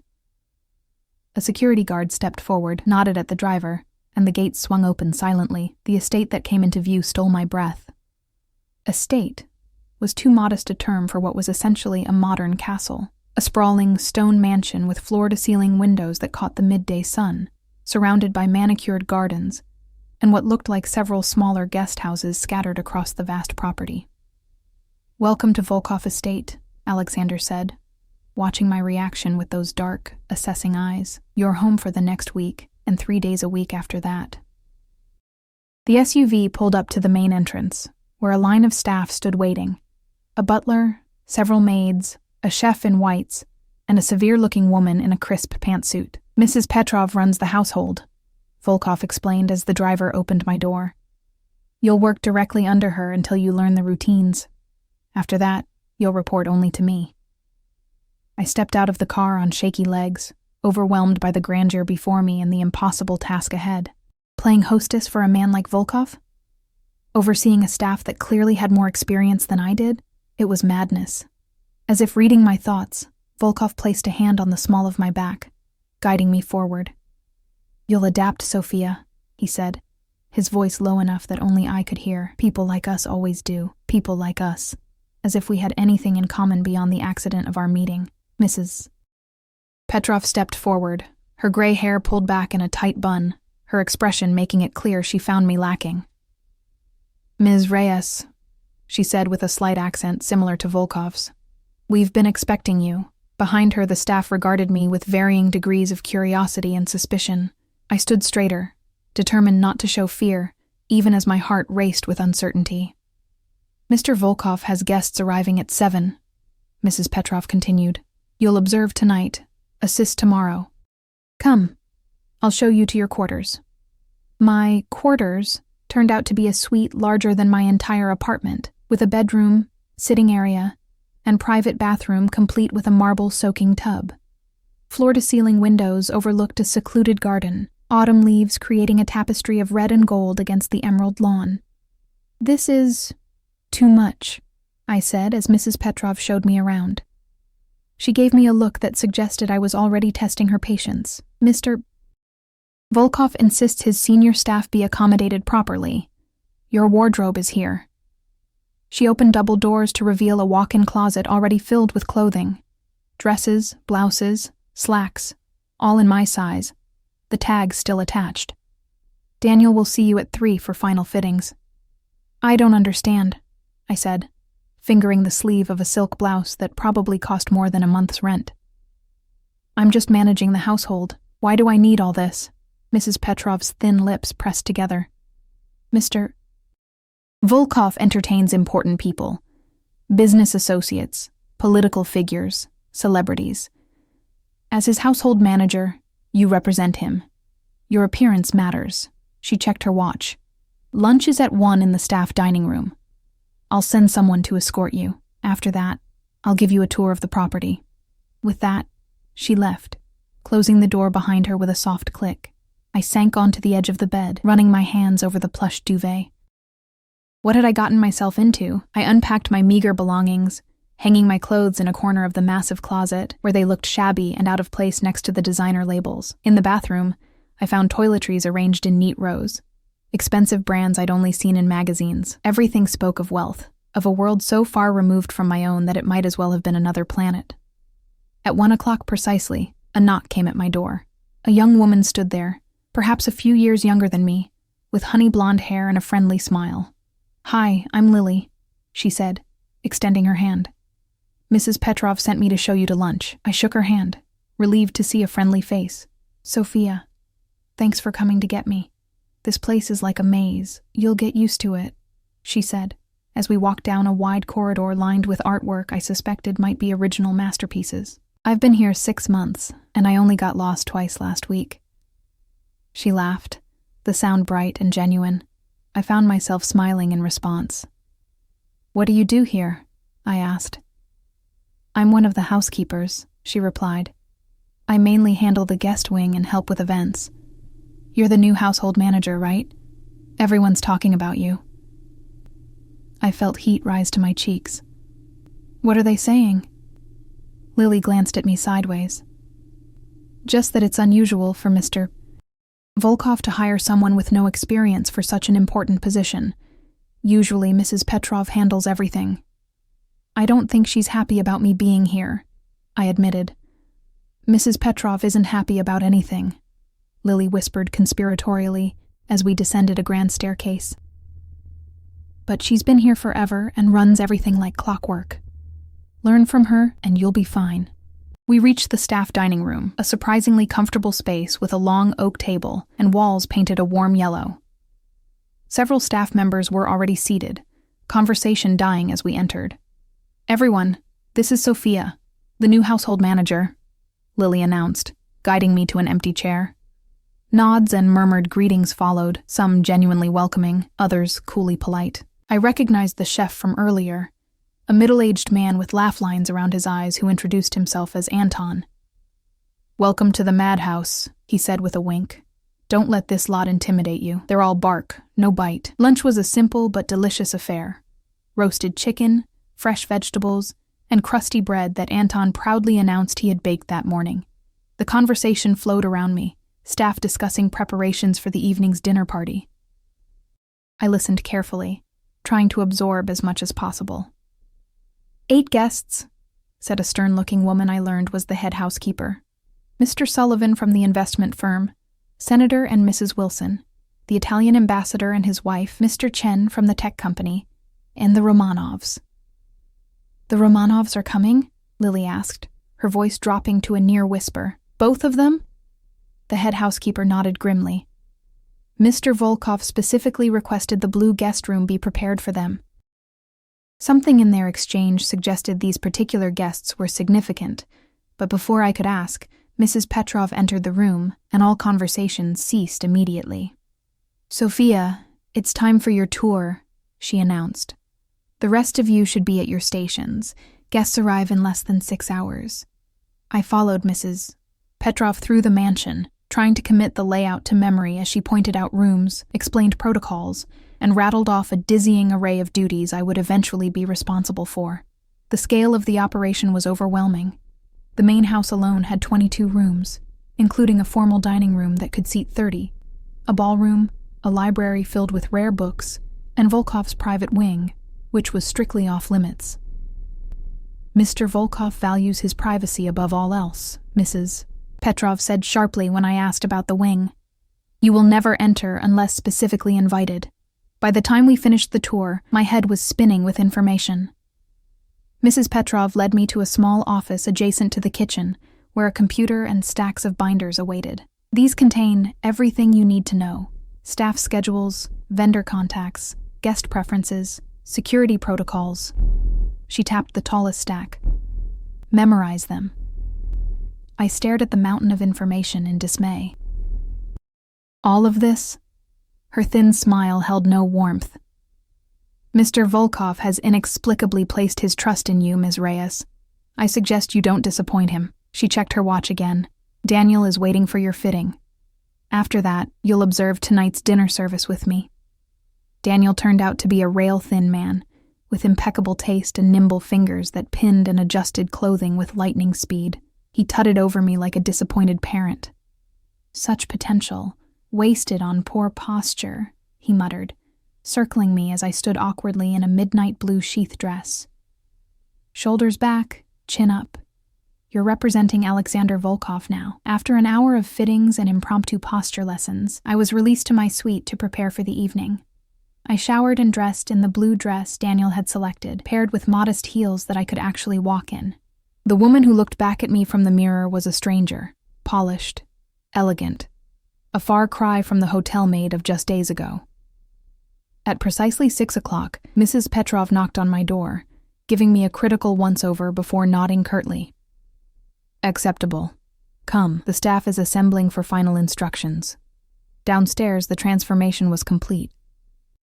A security guard stepped forward, nodded at the driver, and the gate swung open silently. The estate that came into view stole my breath. Estate was too modest a term for what was essentially a modern castle, a sprawling stone mansion with floor-to-ceiling windows that caught the midday sun, surrounded by manicured gardens, and what looked like several smaller guest houses scattered across the vast property. "Welcome to Volkov Estate," Alexander said, watching my reaction with those dark, assessing eyes. "You're home for the next week, and 3 days a week after that." The SUV pulled up to the main entrance, where a line of staff stood waiting. A butler, several maids, a chef in whites, and a severe-looking woman in a crisp pantsuit. "Mrs. Petrov runs the household," Volkov explained as the driver opened my door. "You'll work directly under her until you learn the routines. After that, you'll report only to me." I stepped out of the car on shaky legs, overwhelmed by the grandeur before me and the impossible task ahead. Playing hostess for a man like Volkov? Overseeing a staff that clearly had more experience than I did? It was madness. As if reading my thoughts, Volkov placed a hand on the small of my back, guiding me forward. "You'll adapt, Sophia," he said, his voice low enough that only I could hear. "People like us always do. People like us." As if we had anything in common beyond the accident of our meeting. "Mrs. Petrov stepped forward, her gray hair pulled back in a tight bun, her expression making it clear she found me lacking. Ms. Reyes, she said with a slight accent similar to Volkov's. We've been expecting you. Behind her, the staff regarded me with varying degrees of curiosity and suspicion. I stood straighter, determined not to show fear, even as my heart raced with uncertainty. Mr. Volkov has guests arriving at 7, Mrs. Petrov continued. You'll observe tonight, assist tomorrow. Come, I'll show you to your quarters. My quarters turned out to be a suite larger than my entire apartment, with a bedroom, sitting area, and private bathroom complete with a marble-soaking tub. Floor-to-ceiling windows overlooked a secluded garden, autumn leaves creating a tapestry of red and gold against the emerald lawn. This is too much, I said as Mrs. Petrov showed me around. She gave me a look that suggested I was already testing her patience. Mr. Volkov insists his senior staff be accommodated properly. Your wardrobe is here. She opened double doors to reveal a walk-in closet already filled with clothing. Dresses, blouses, slacks, all in my size, the tags still attached. Daniel will see you at 3 for final fittings. I don't understand, I said, fingering the sleeve of a silk blouse that probably cost more than a month's rent. I'm just managing the household. Why do I need all this? Mrs. Petrov's thin lips pressed together. Mr. Volkov entertains important people. Business associates, political figures, celebrities. As his household manager, you represent him. Your appearance matters. She checked her watch. Lunch is at 1 in the staff dining room. I'll send someone to escort you. After that, I'll give you a tour of the property. With that, she left, closing the door behind her with a soft click. I sank onto the edge of the bed, running my hands over the plush duvet. What had I gotten myself into? I unpacked my meager belongings, hanging my clothes in a corner of the massive closet where they looked shabby and out of place next to the designer labels. In the bathroom, I found toiletries arranged in neat rows. Expensive brands I'd only seen in magazines. Everything spoke of wealth, of a world so far removed from my own that it might as well have been another planet. At 1 o'clock precisely, a knock came at my door. A young woman stood there, perhaps a few years younger than me, with honey blonde hair and a friendly smile. Hi, I'm Lily, she said, extending her hand. Mrs. Petrov sent me to show you to lunch. I shook her hand, relieved to see a friendly face. Sophia, thanks for coming to get me. This place is like a maze. You'll get used to it, she said, as we walked down a wide corridor lined with artwork I suspected might be original masterpieces. I've been here 6 months, and I only got lost twice last week. She laughed, the sound bright and genuine. I found myself smiling in response. What do you do here? I asked. I'm one of the housekeepers, she replied. I mainly handle the guest wing and help with events. You're the new household manager, right? Everyone's talking about you. I felt heat rise to my cheeks. What are they saying? Lily glanced at me sideways. Just that it's unusual for Mr. Volkov to hire someone with no experience for such an important position. Usually Mrs. Petrov handles everything. I don't think she's happy about me being here, I admitted. Mrs. Petrov isn't happy about anything, Lily whispered conspiratorially as we descended a grand staircase. But she's been here forever and runs everything like clockwork. Learn from her and you'll be fine. We reached the staff dining room, a surprisingly comfortable space with a long oak table and walls painted a warm yellow. Several staff members were already seated, conversation dying as we entered. Everyone, this is Sophia, the new household manager, Lily announced, guiding me to an empty chair. Nods and murmured greetings followed, some genuinely welcoming, others coolly polite. I recognized the chef from earlier, a middle-aged man with laugh lines around his eyes who introduced himself as Anton. Welcome to the madhouse, he said with a wink. Don't let this lot intimidate you. They're all bark, no bite. Lunch was a simple but delicious affair. Roasted chicken, fresh vegetables, and crusty bread that Anton proudly announced he had baked that morning. The conversation flowed around me, staff discussing preparations for the evening's dinner party. I listened carefully, trying to absorb as much as possible. 8 guests, said a stern-looking woman I learned was the head housekeeper. Mr. Sullivan from the investment firm, Senator and Mrs. Wilson. the Italian ambassador and his wife, Mr. Chen from the tech company, and the Romanovs. "The Romanovs are coming?" Lily asked, her voice dropping to a near whisper. "Both of them?" The head housekeeper nodded grimly. "Mr. Volkov specifically requested the blue guest room be prepared for them." Something in their exchange suggested these particular guests were significant, but before I could ask, Mrs. Petrov entered the room, and all conversation ceased immediately. "Sophia, it's time for your tour," she announced. "The rest of you should be at your stations. Guests arrive in less than 6 hours." I followed Mrs. Petrov through the mansion, trying to commit the layout to memory as she pointed out rooms, explained protocols, and rattled off a dizzying array of duties I would eventually be responsible for. The scale of the operation was overwhelming. The main house alone had 22 rooms, including a formal dining room that could seat 30, a ballroom, a library filled with rare books, and Volkov's private wing, which was strictly off-limits. "Mr. Volkov values his privacy above all else," Mrs. Petrov said sharply when I asked about the wing. "You will never enter unless specifically invited." By the time we finished the tour, my head was spinning with information. Mrs. Petrov led me to a small office adjacent to the kitchen, where a computer and stacks of binders awaited. These contain everything you need to know: staff schedules, vendor contacts, guest preferences, security protocols. She tapped the tallest stack. "Memorize them." I stared at the mountain of information in dismay. "All of this?" Her thin smile held no warmth. "Mr. Volkov has inexplicably placed his trust in you, Ms. Reyes. I suggest you don't disappoint him." She checked her watch again. "Daniel is waiting for your fitting. After that, you'll observe tonight's dinner service with me." Daniel turned out to be a rail-thin man, with impeccable taste and nimble fingers that pinned and adjusted clothing with lightning speed. He tutted over me like a disappointed parent. "Such potential, wasted on poor posture," he muttered, circling me as I stood awkwardly in a midnight blue sheath dress. "Shoulders back, chin up. You're representing Alexander Volkov now." After an hour of fittings and impromptu posture lessons, I was released to my suite to prepare for the evening. I showered and dressed in the blue dress Daniel had selected, paired with modest heels that I could actually walk in. The woman who looked back at me from the mirror was a stranger, polished, elegant, a far cry from the hotel maid of just days ago. At precisely 6 o'clock, Mrs. Petrov knocked on my door, giving me a critical once-over before nodding curtly. "Acceptable. Come, the staff is assembling for final instructions." Downstairs, the transformation was complete.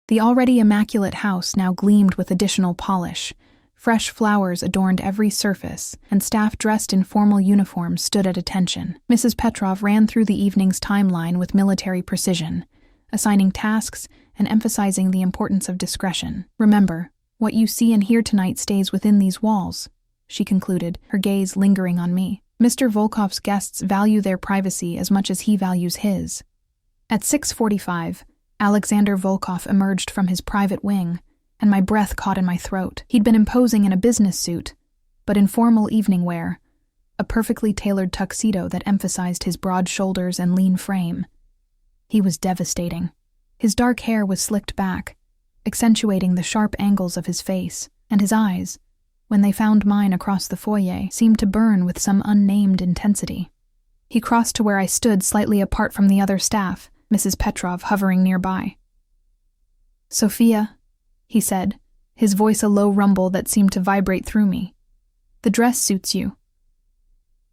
The already immaculate house now gleamed with additional polish. Fresh flowers adorned every surface, and staff dressed in formal uniforms stood at attention. Mrs. Petrov ran through the evening's timeline with military precision, assigning tasks and emphasizing the importance of discretion. "Remember, what you see and hear tonight stays within these walls," she concluded, her gaze lingering on me. "Mr. Volkov's guests value their privacy as much as he values his." At 6:45, Alexander Volkov emerged from his private wing, and my breath caught in my throat. He'd been imposing in a business suit, but in formal evening wear, a perfectly tailored tuxedo that emphasized his broad shoulders and lean frame. He was devastating. His dark hair was slicked back, accentuating the sharp angles of his face, and his eyes, when they found mine across the foyer, seemed to burn with some unnamed intensity. He crossed to where I stood slightly apart from the other staff, Mrs. Petrov hovering nearby. "Sophia," he said, his voice a low rumble that seemed to vibrate through me. "The dress suits you."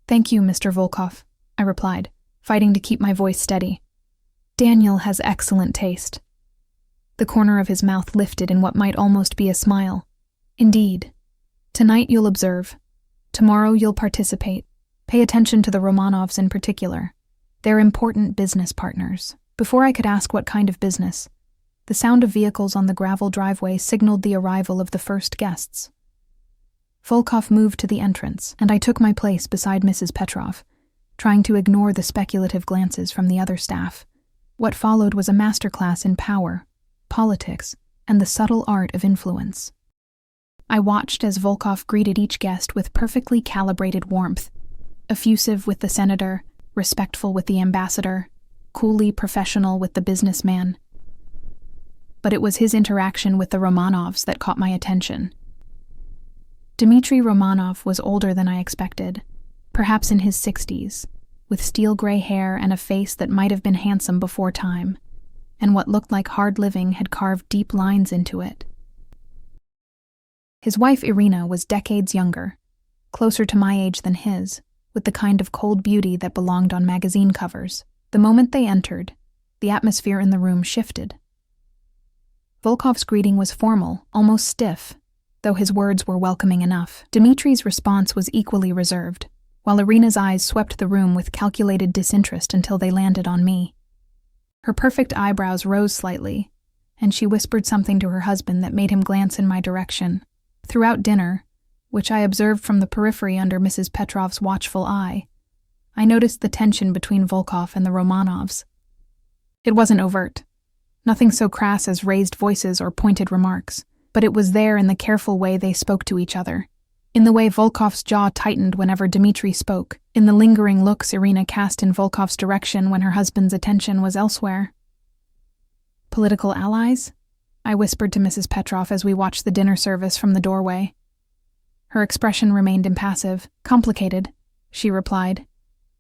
"Thank you, Mr. Volkov," I replied, fighting to keep my voice steady. "Daniel has excellent taste." The corner of his mouth lifted in what might almost be a smile. "Indeed. Tonight you'll observe. Tomorrow you'll participate. Pay attention to the Romanovs in particular. They're important business partners." Before I could ask what kind of business, the sound of vehicles on the gravel driveway signaled the arrival of the first guests. Volkov moved to the entrance, and I took my place beside Mrs. Petrov, trying to ignore the speculative glances from the other staff. What followed was a masterclass in power, politics, and the subtle art of influence. I watched as Volkov greeted each guest with perfectly calibrated warmth, effusive with the senator, respectful with the ambassador, coolly professional with the businessman. But it was his interaction with the Romanovs that caught my attention. Dmitry Romanov was older than I expected, perhaps in his 60s, with steel-gray hair and a face that might have been handsome before time, and what looked like hard living had carved deep lines into it. His wife Irina was decades younger, closer to my age than his, with the kind of cold beauty that belonged on magazine covers. The moment they entered, the atmosphere in the room shifted. Volkov's greeting was formal, almost stiff, though his words were welcoming enough. Dmitry's response was equally reserved, while Irina's eyes swept the room with calculated disinterest until they landed on me. Her perfect eyebrows rose slightly, and she whispered something to her husband that made him glance in my direction. Throughout dinner, which I observed from the periphery under Mrs. Petrov's watchful eye, I noticed the tension between Volkov and the Romanovs. It wasn't overt, nothing so crass as raised voices or pointed remarks, but it was there in the careful way they spoke to each other, in the way Volkov's jaw tightened whenever Dmitry spoke, in the lingering looks Irina cast in Volkov's direction when her husband's attention was elsewhere. "Political allies?" I whispered to Mrs. Petrov as we watched the dinner service from the doorway. Her expression remained impassive. "Complicated," she replied,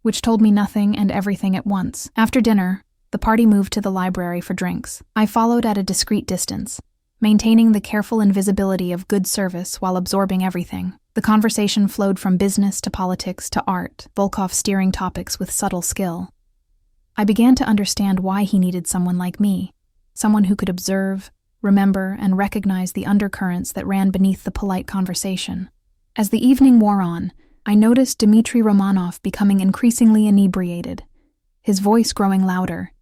which told me nothing and everything at once. After dinner, the party moved to the library for drinks. I followed at a discreet distance, maintaining the careful invisibility of good service while absorbing everything. The conversation flowed from business to politics to art, Volkov steering topics with subtle skill. I began to understand why he needed someone like me, someone who could observe, remember, and recognize the undercurrents that ran beneath the polite conversation. As the evening wore on, I noticed Dmitry Romanov becoming increasingly inebriated, his voice growing louder,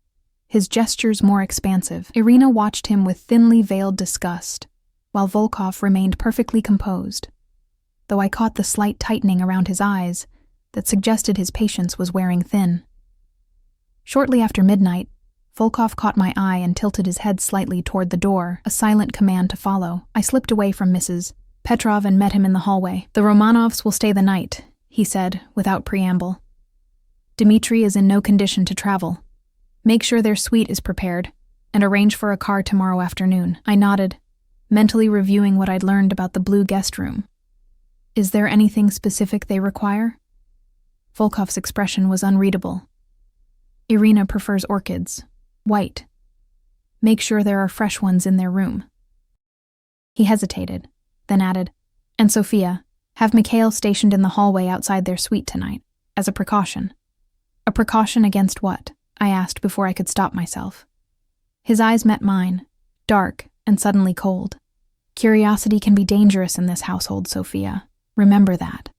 his gestures more expansive. Irina watched him with thinly veiled disgust, while Volkov remained perfectly composed, though I caught the slight tightening around his eyes that suggested his patience was wearing thin. Shortly after midnight, Volkov caught my eye and tilted his head slightly toward the door, a silent command to follow. I slipped away from Mrs. Petrov and met him in the hallway. "The Romanovs will stay the night," he said, without preamble. "Dmitry is in no condition to travel. Make sure their suite is prepared, and arrange for a car tomorrow afternoon." I nodded, mentally reviewing what I'd learned about the blue guest room. "Is there anything specific they require?" Volkov's expression was unreadable. "Irina prefers orchids. White. Make sure there are fresh ones in their room." He hesitated, then added, "And Sophia, have Mikhail stationed in the hallway outside their suite tonight, as a precaution." "A precaution against what?" I asked before I could stop myself. His eyes met mine, dark and suddenly cold. "Curiosity can be dangerous in this household, Sophia. Remember that."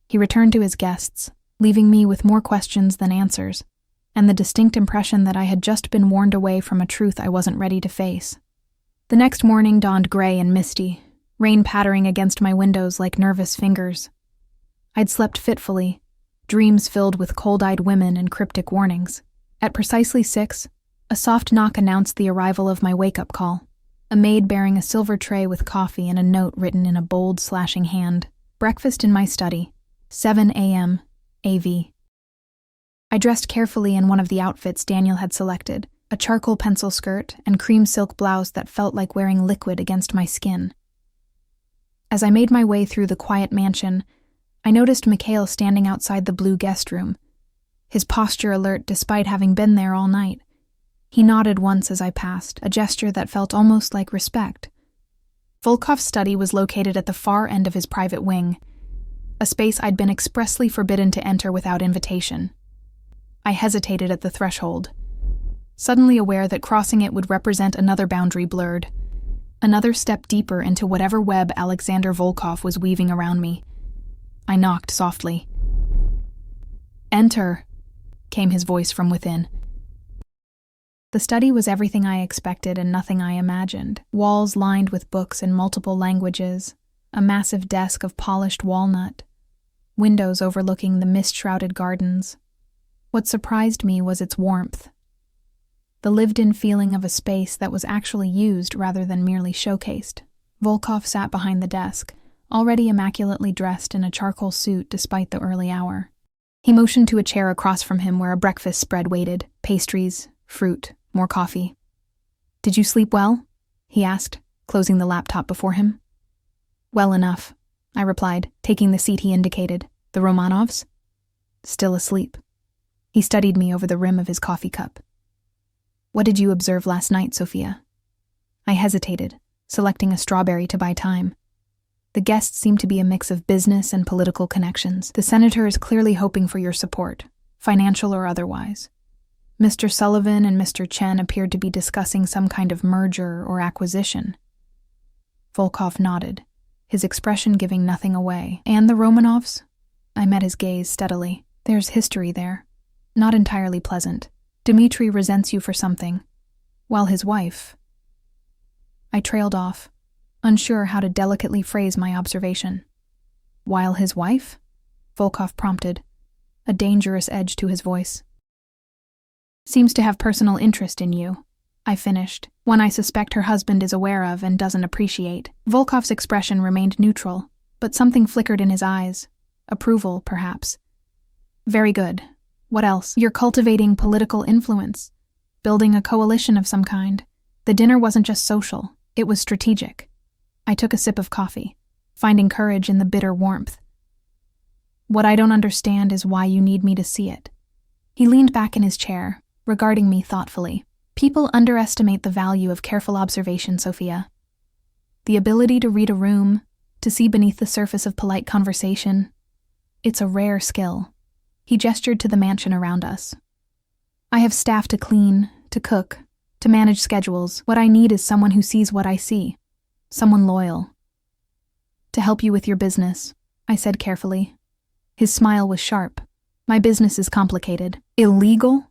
He returned to his guests, leaving me with more questions than answers, and the distinct impression that I had just been warned away from a truth I wasn't ready to face. The next morning dawned gray and misty, rain pattering against my windows like nervous fingers. I'd slept fitfully, dreams filled with cold-eyed women and cryptic warnings. At precisely 6, a soft knock announced the arrival of my wake-up call, a maid bearing a silver tray with coffee and a note written in a bold, slashing hand. "Breakfast in my study, 7 a.m., AV." I dressed carefully in one of the outfits Daniel had selected, a charcoal pencil skirt and cream silk blouse that felt like wearing liquid against my skin. As I made my way through the quiet mansion, I noticed Mikhail standing outside the blue guest room, his posture alert despite having been there all night. He nodded once as I passed, a gesture that felt almost like respect. Volkov's study was located at the far end of his private wing, a space I'd been expressly forbidden to enter without invitation. I hesitated at the threshold, suddenly aware that crossing it would represent another boundary blurred, another step deeper into whatever web Alexander Volkov was weaving around me. I knocked softly. "Enter," came his voice from within. The study was everything I expected and nothing I imagined. Walls lined with books in multiple languages, a massive desk of polished walnut, windows overlooking the mist-shrouded gardens. What surprised me was its warmth, the lived-in feeling of a space that was actually used rather than merely showcased. Volkov sat behind the desk, already immaculately dressed in a charcoal suit despite the early hour. He motioned to a chair across from him where a breakfast spread waited, pastries, fruit, more coffee. "Did you sleep well?" he asked, closing the laptop before him. "Well enough," I replied, taking the seat he indicated. "The Romanovs?" "Still asleep." He studied me over the rim of his coffee cup. "What did you observe last night, Sophia?" I hesitated, selecting a strawberry to buy time. The guests seemed to be a mix of business and political connections. The senator is clearly hoping for your support, financial or otherwise. Mr. Sullivan and Mr. Chen appeared to be discussing some kind of merger or acquisition. Volkov nodded, his expression giving nothing away. "And the Romanovs?" I met his gaze steadily. "There's history there. Not entirely pleasant. Dmitri resents you for something, while his wife—" I trailed off, unsure how to delicately phrase my observation. "While his wife?" Volkov prompted, a dangerous edge to his voice. "Seems to have personal interest in you," I finished, "one I suspect her husband is aware of and doesn't appreciate." Volkov's expression remained neutral, but something flickered in his eyes. Approval, perhaps. "Very good. What else?" "You're cultivating political influence, building a coalition of some kind. The dinner wasn't just social, it was strategic." I took a sip of coffee, finding courage in the bitter warmth. "What I don't understand is why you need me to see it." He leaned back in his chair, regarding me thoughtfully. "People underestimate the value of careful observation, Sophia. The ability to read a room, to see beneath the surface of polite conversation. It's a rare skill." He gestured to the mansion around us. "I have staff to clean, to cook, to manage schedules. What I need is someone who sees what I see. Someone loyal." "To help you with your business," I said carefully. His smile was sharp. "My business is complicated." "Illegal?"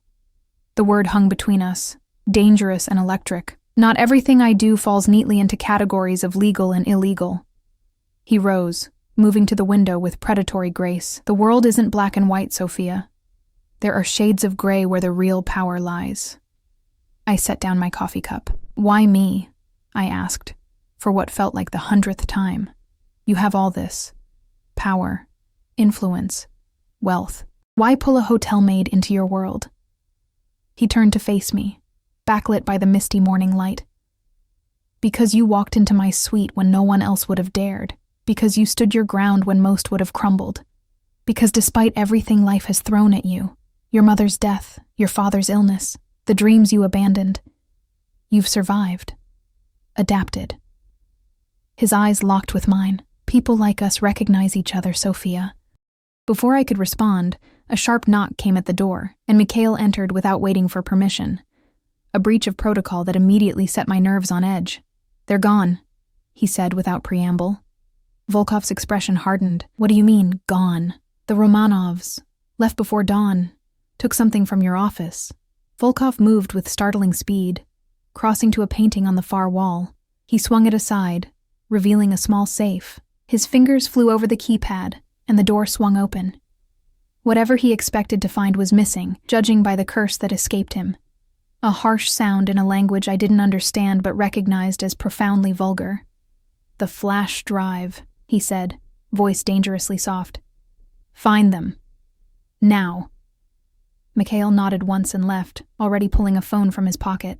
The word hung between us, dangerous and electric. "Not everything I do falls neatly into categories of legal and illegal." He rose, moving to the window with predatory grace. "The world isn't black and white, Sophia. There are shades of gray where the real power lies." I set down my coffee cup. "Why me?" I asked, for what felt like the 100th time. "You have all this. Power, influence, wealth. Why pull a hotel maid into your world?" He turned to face me, backlit by the misty morning light. "Because you walked into my suite when no one else would have dared. Because you stood your ground when most would have crumbled. Because despite everything life has thrown at you, your mother's death, your father's illness, the dreams you abandoned, you've survived. Adapted." His eyes locked with mine. "People like us recognize each other, Sophia." Before I could respond, a sharp knock came at the door, and Mikhail entered without waiting for permission. A breach of protocol that immediately set my nerves on edge. "They're gone," he said without preamble. Volkov's expression hardened. "What do you mean, gone?" "The Romanovs. Left before dawn. Took something from your office." Volkov moved with startling speed, crossing to a painting on the far wall. He swung it aside, revealing a small safe. His fingers flew over the keypad, and the door swung open. Whatever he expected to find was missing, judging by the curse that escaped him. A harsh sound in a language I didn't understand but recognized as profoundly vulgar. "The flash drive," he said, voice dangerously soft. "Find them. Now." Mikhail nodded once and left, already pulling a phone from his pocket.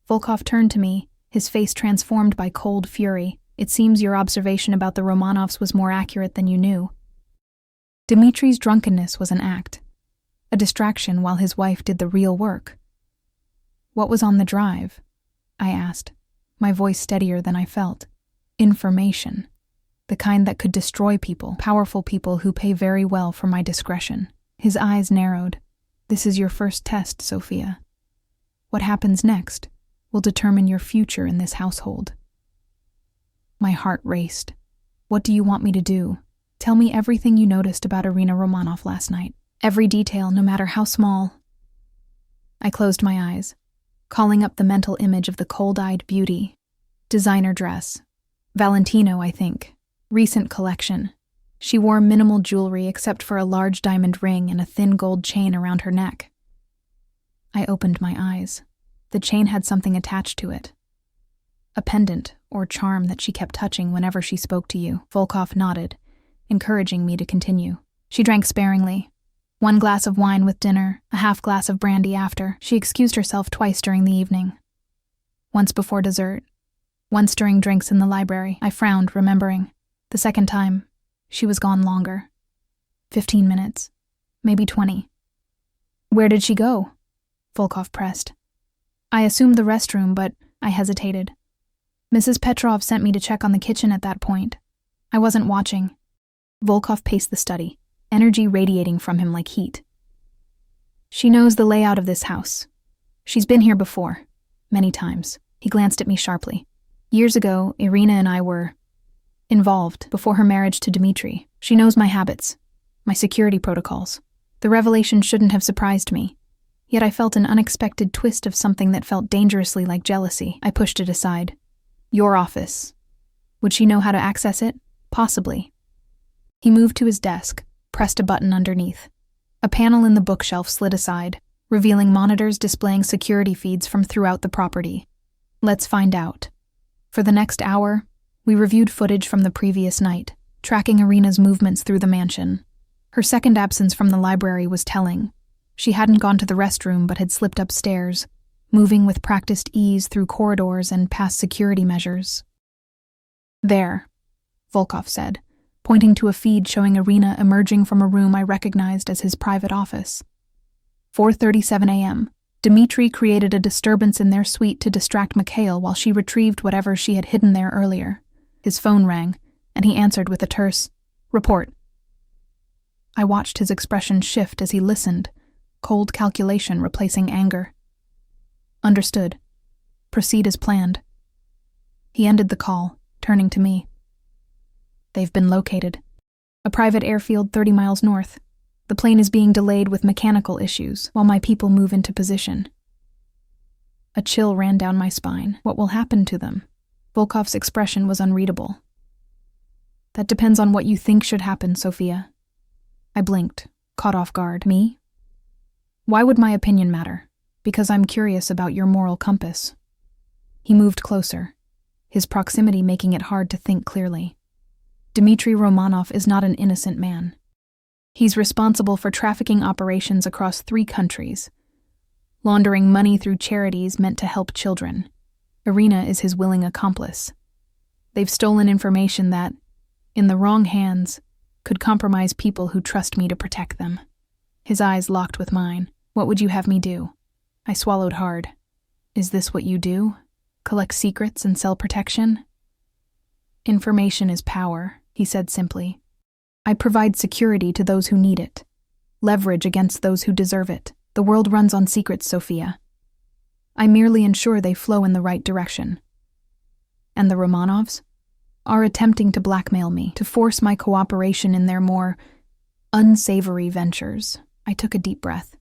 Volkov turned to me, his face transformed by cold fury. "It seems your observation about the Romanovs was more accurate than you knew." Dmitri's drunkenness was an act, a distraction while his wife did the real work. "What was on the drive?" I asked, my voice steadier than I felt. "Information. The kind that could destroy people, powerful people who pay very well for my discretion." His eyes narrowed. "This is your first test, Sophia. What happens next will determine your future in this household." My heart raced. "What do you want me to do? Tell me everything you noticed about Irina Romanov last night. Every detail, no matter how small." I closed my eyes, calling up the mental image of the cold-eyed beauty. Designer dress. Valentino, I think. Recent collection. She wore minimal jewelry except for a large diamond ring and a thin gold chain around her neck. I opened my eyes. The chain had something attached to it. A pendant or charm that she kept touching whenever she spoke to you. Volkov nodded, encouraging me to continue. She drank sparingly, 1 glass of wine with dinner, a half glass of brandy after. She excused herself twice during the evening. Once before dessert, once during drinks in the library. I frowned, remembering. The second time, she was gone longer. 15 minutes, maybe 20. Where did she go? Volkov pressed. I assumed the restroom, but I hesitated. Mrs. Petrov sent me to check on the kitchen at that point. I wasn't watching. Volkov paced the study, energy radiating from him like heat. She knows the layout of this house. She's been here before, many times. He glanced at me sharply. Years ago, Irina and I were involved before her marriage to Dmitri. She knows my habits, my security protocols. The revelation shouldn't have surprised me. Yet I felt an unexpected twist of something that felt dangerously like jealousy. I pushed it aside. Your office. Would she know how to access it? Possibly. He moved to his desk, pressed a button underneath. A panel in the bookshelf slid aside, revealing monitors displaying security feeds from throughout the property. Let's find out. For the next hour, we reviewed footage from the previous night, tracking Irina's movements through the mansion. Her second absence from the library was telling. She hadn't gone to the restroom but had slipped upstairs, moving with practiced ease through corridors and past security measures. There, Volkov said, pointing to a feed showing Irina emerging from a room I recognized as his private office. 4:37 a.m. Dmitri created a disturbance in their suite to distract Mikhail while she retrieved whatever she had hidden there earlier. His phone rang, and he answered with a terse, "Report." I watched his expression shift as he listened, cold calculation replacing anger. Understood. Proceed as planned. He ended the call, turning to me. They've been located. A private airfield 30 miles north. The plane is being delayed with mechanical issues while my people move into position. A chill ran down my spine. What will happen to them? Volkov's expression was unreadable. That depends on what you think should happen, Sophia. I blinked, caught off guard. Me? Why would my opinion matter? Because I'm curious about your moral compass. He moved closer, his proximity making it hard to think clearly. Dmitri Romanov is not an innocent man. He's responsible for trafficking operations across 3 countries, laundering money through charities meant to help children. Irina is his willing accomplice. They've stolen information that, in the wrong hands, could compromise people who trust me to protect them. His eyes locked with mine. What would you have me do? I swallowed hard. Is this what you do? Collect secrets and sell protection? Information is power, he said simply. I provide security to those who need it. Leverage against those who deserve it. The world runs on secrets, Sophia. I merely ensure they flow in the right direction. And the Romanovs are attempting to blackmail me, to force my cooperation in their more unsavory ventures. I took a deep breath.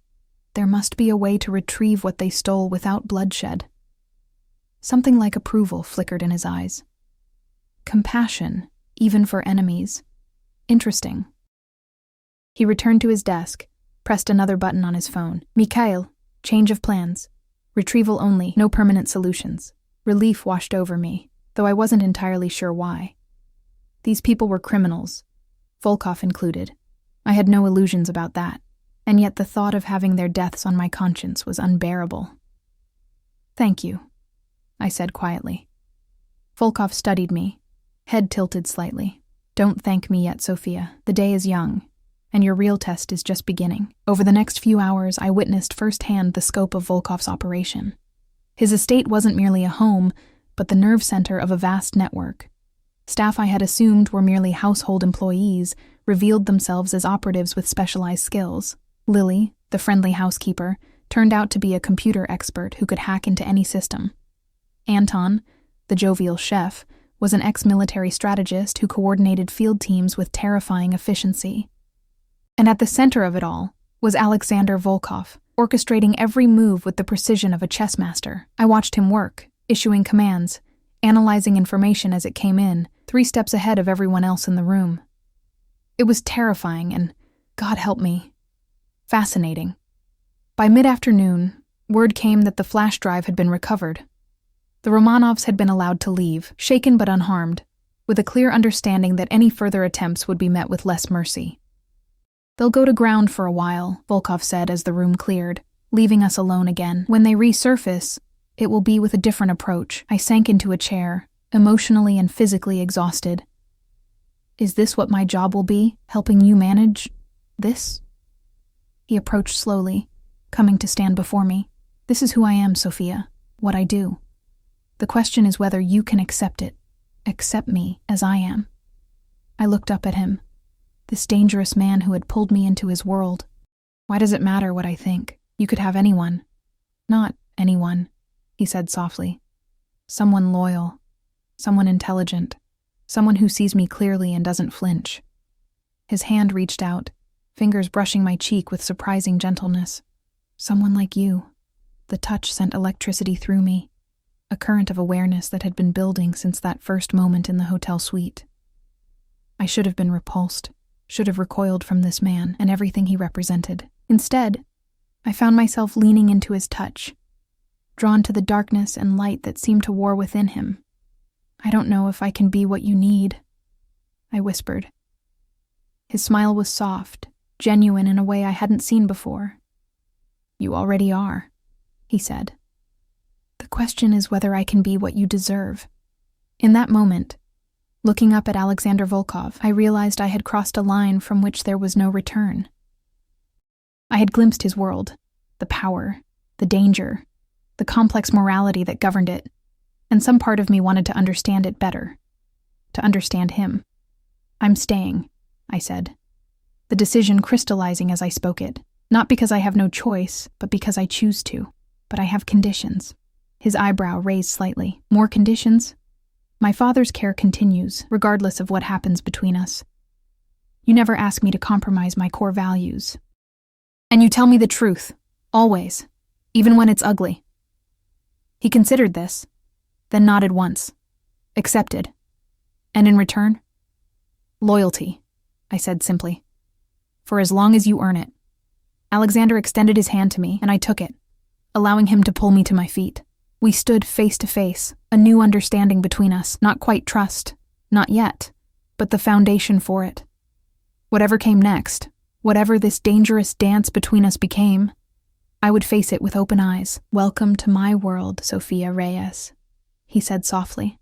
There must be a way to retrieve what they stole without bloodshed. Something like approval flickered in his eyes. Compassion, even for enemies. Interesting. He returned to his desk, pressed another button on his phone. Mikhail, change of plans. Retrieval only, no permanent solutions. Relief washed over me, though I wasn't entirely sure why. These people were criminals, Volkov included. I had no illusions about that, and yet the thought of having their deaths on my conscience was unbearable. Thank you, I said quietly. Volkov studied me, head tilted slightly. Don't thank me yet, Sophia. The day is young, and your real test is just beginning. Over the next few hours, I witnessed firsthand the scope of Volkov's operation. His estate wasn't merely a home, but the nerve center of a vast network. Staff I had assumed were merely household employees revealed themselves as operatives with specialized skills. Lily, the friendly housekeeper, turned out to be a computer expert who could hack into any system. Anton, the jovial chef, was an ex-military strategist who coordinated field teams with terrifying efficiency. And at the center of it all was Alexander Volkov, orchestrating every move with the precision of a chess master. I watched him work, issuing commands, analyzing information as it came in, 3 steps ahead of everyone else in the room. It was terrifying and, God help me, fascinating. By mid-afternoon, word came that the flash drive had been recovered. The Romanovs had been allowed to leave, shaken but unharmed, with a clear understanding that any further attempts would be met with less mercy. They'll go to ground for a while, Volkov said as the room cleared, leaving us alone again. When they resurface, it will be with a different approach. I sank into a chair, emotionally and physically exhausted. Is this what my job will be, helping you manage this? He approached slowly, coming to stand before me. This is who I am, Sophia, what I do. The question is whether you can accept it, accept me as I am. I looked up at him, this dangerous man who had pulled me into his world. Why does it matter what I think? You could have anyone. Not anyone, he said softly. Someone loyal, someone intelligent, someone who sees me clearly and doesn't flinch. His hand reached out, fingers brushing my cheek with surprising gentleness. Someone like you. The touch sent electricity through me, a current of awareness that had been building since that first moment in the hotel suite. I should have been repulsed, should have recoiled from this man and everything he represented. Instead, I found myself leaning into his touch, drawn to the darkness and light that seemed to war within him. I don't know if I can be what you need, I whispered. His smile was soft, genuine in a way I hadn't seen before. You already are, he said. The question is whether I can be what you deserve. In that moment, looking up at Alexander Volkov, I realized I had crossed a line from which there was no return. I had glimpsed his world, the power, the danger, the complex morality that governed it, and some part of me wanted to understand it better, to understand him. I'm staying, I said, the decision crystallizing as I spoke it, not because I have no choice, but because I choose to. But I have conditions. His eyebrow raised slightly. More conditions? My father's care continues, regardless of what happens between us. You never ask me to compromise my core values. And you tell me the truth, always, even when it's ugly. He considered this, then nodded once. Accepted. And in return? Loyalty, I said simply. For as long as you earn it. Alexander extended his hand to me, and I took it, allowing him to pull me to my feet. We stood face to face, a new understanding between us, not quite trust, not yet, but the foundation for it. Whatever came next, whatever this dangerous dance between us became, I would face it with open eyes. Welcome to my world, Sophia Reyes, he said softly.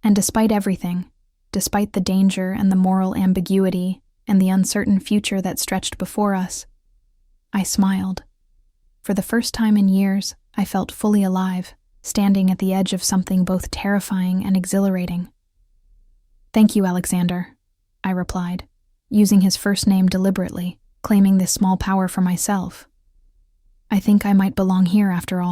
And despite everything, despite the danger and the moral ambiguity and the uncertain future that stretched before us, I smiled. For the first time in years, I felt fully alive, standing at the edge of something both terrifying and exhilarating. Thank you, Alexander, I replied, using his first name deliberately, claiming this small power for myself. I think I might belong here after all.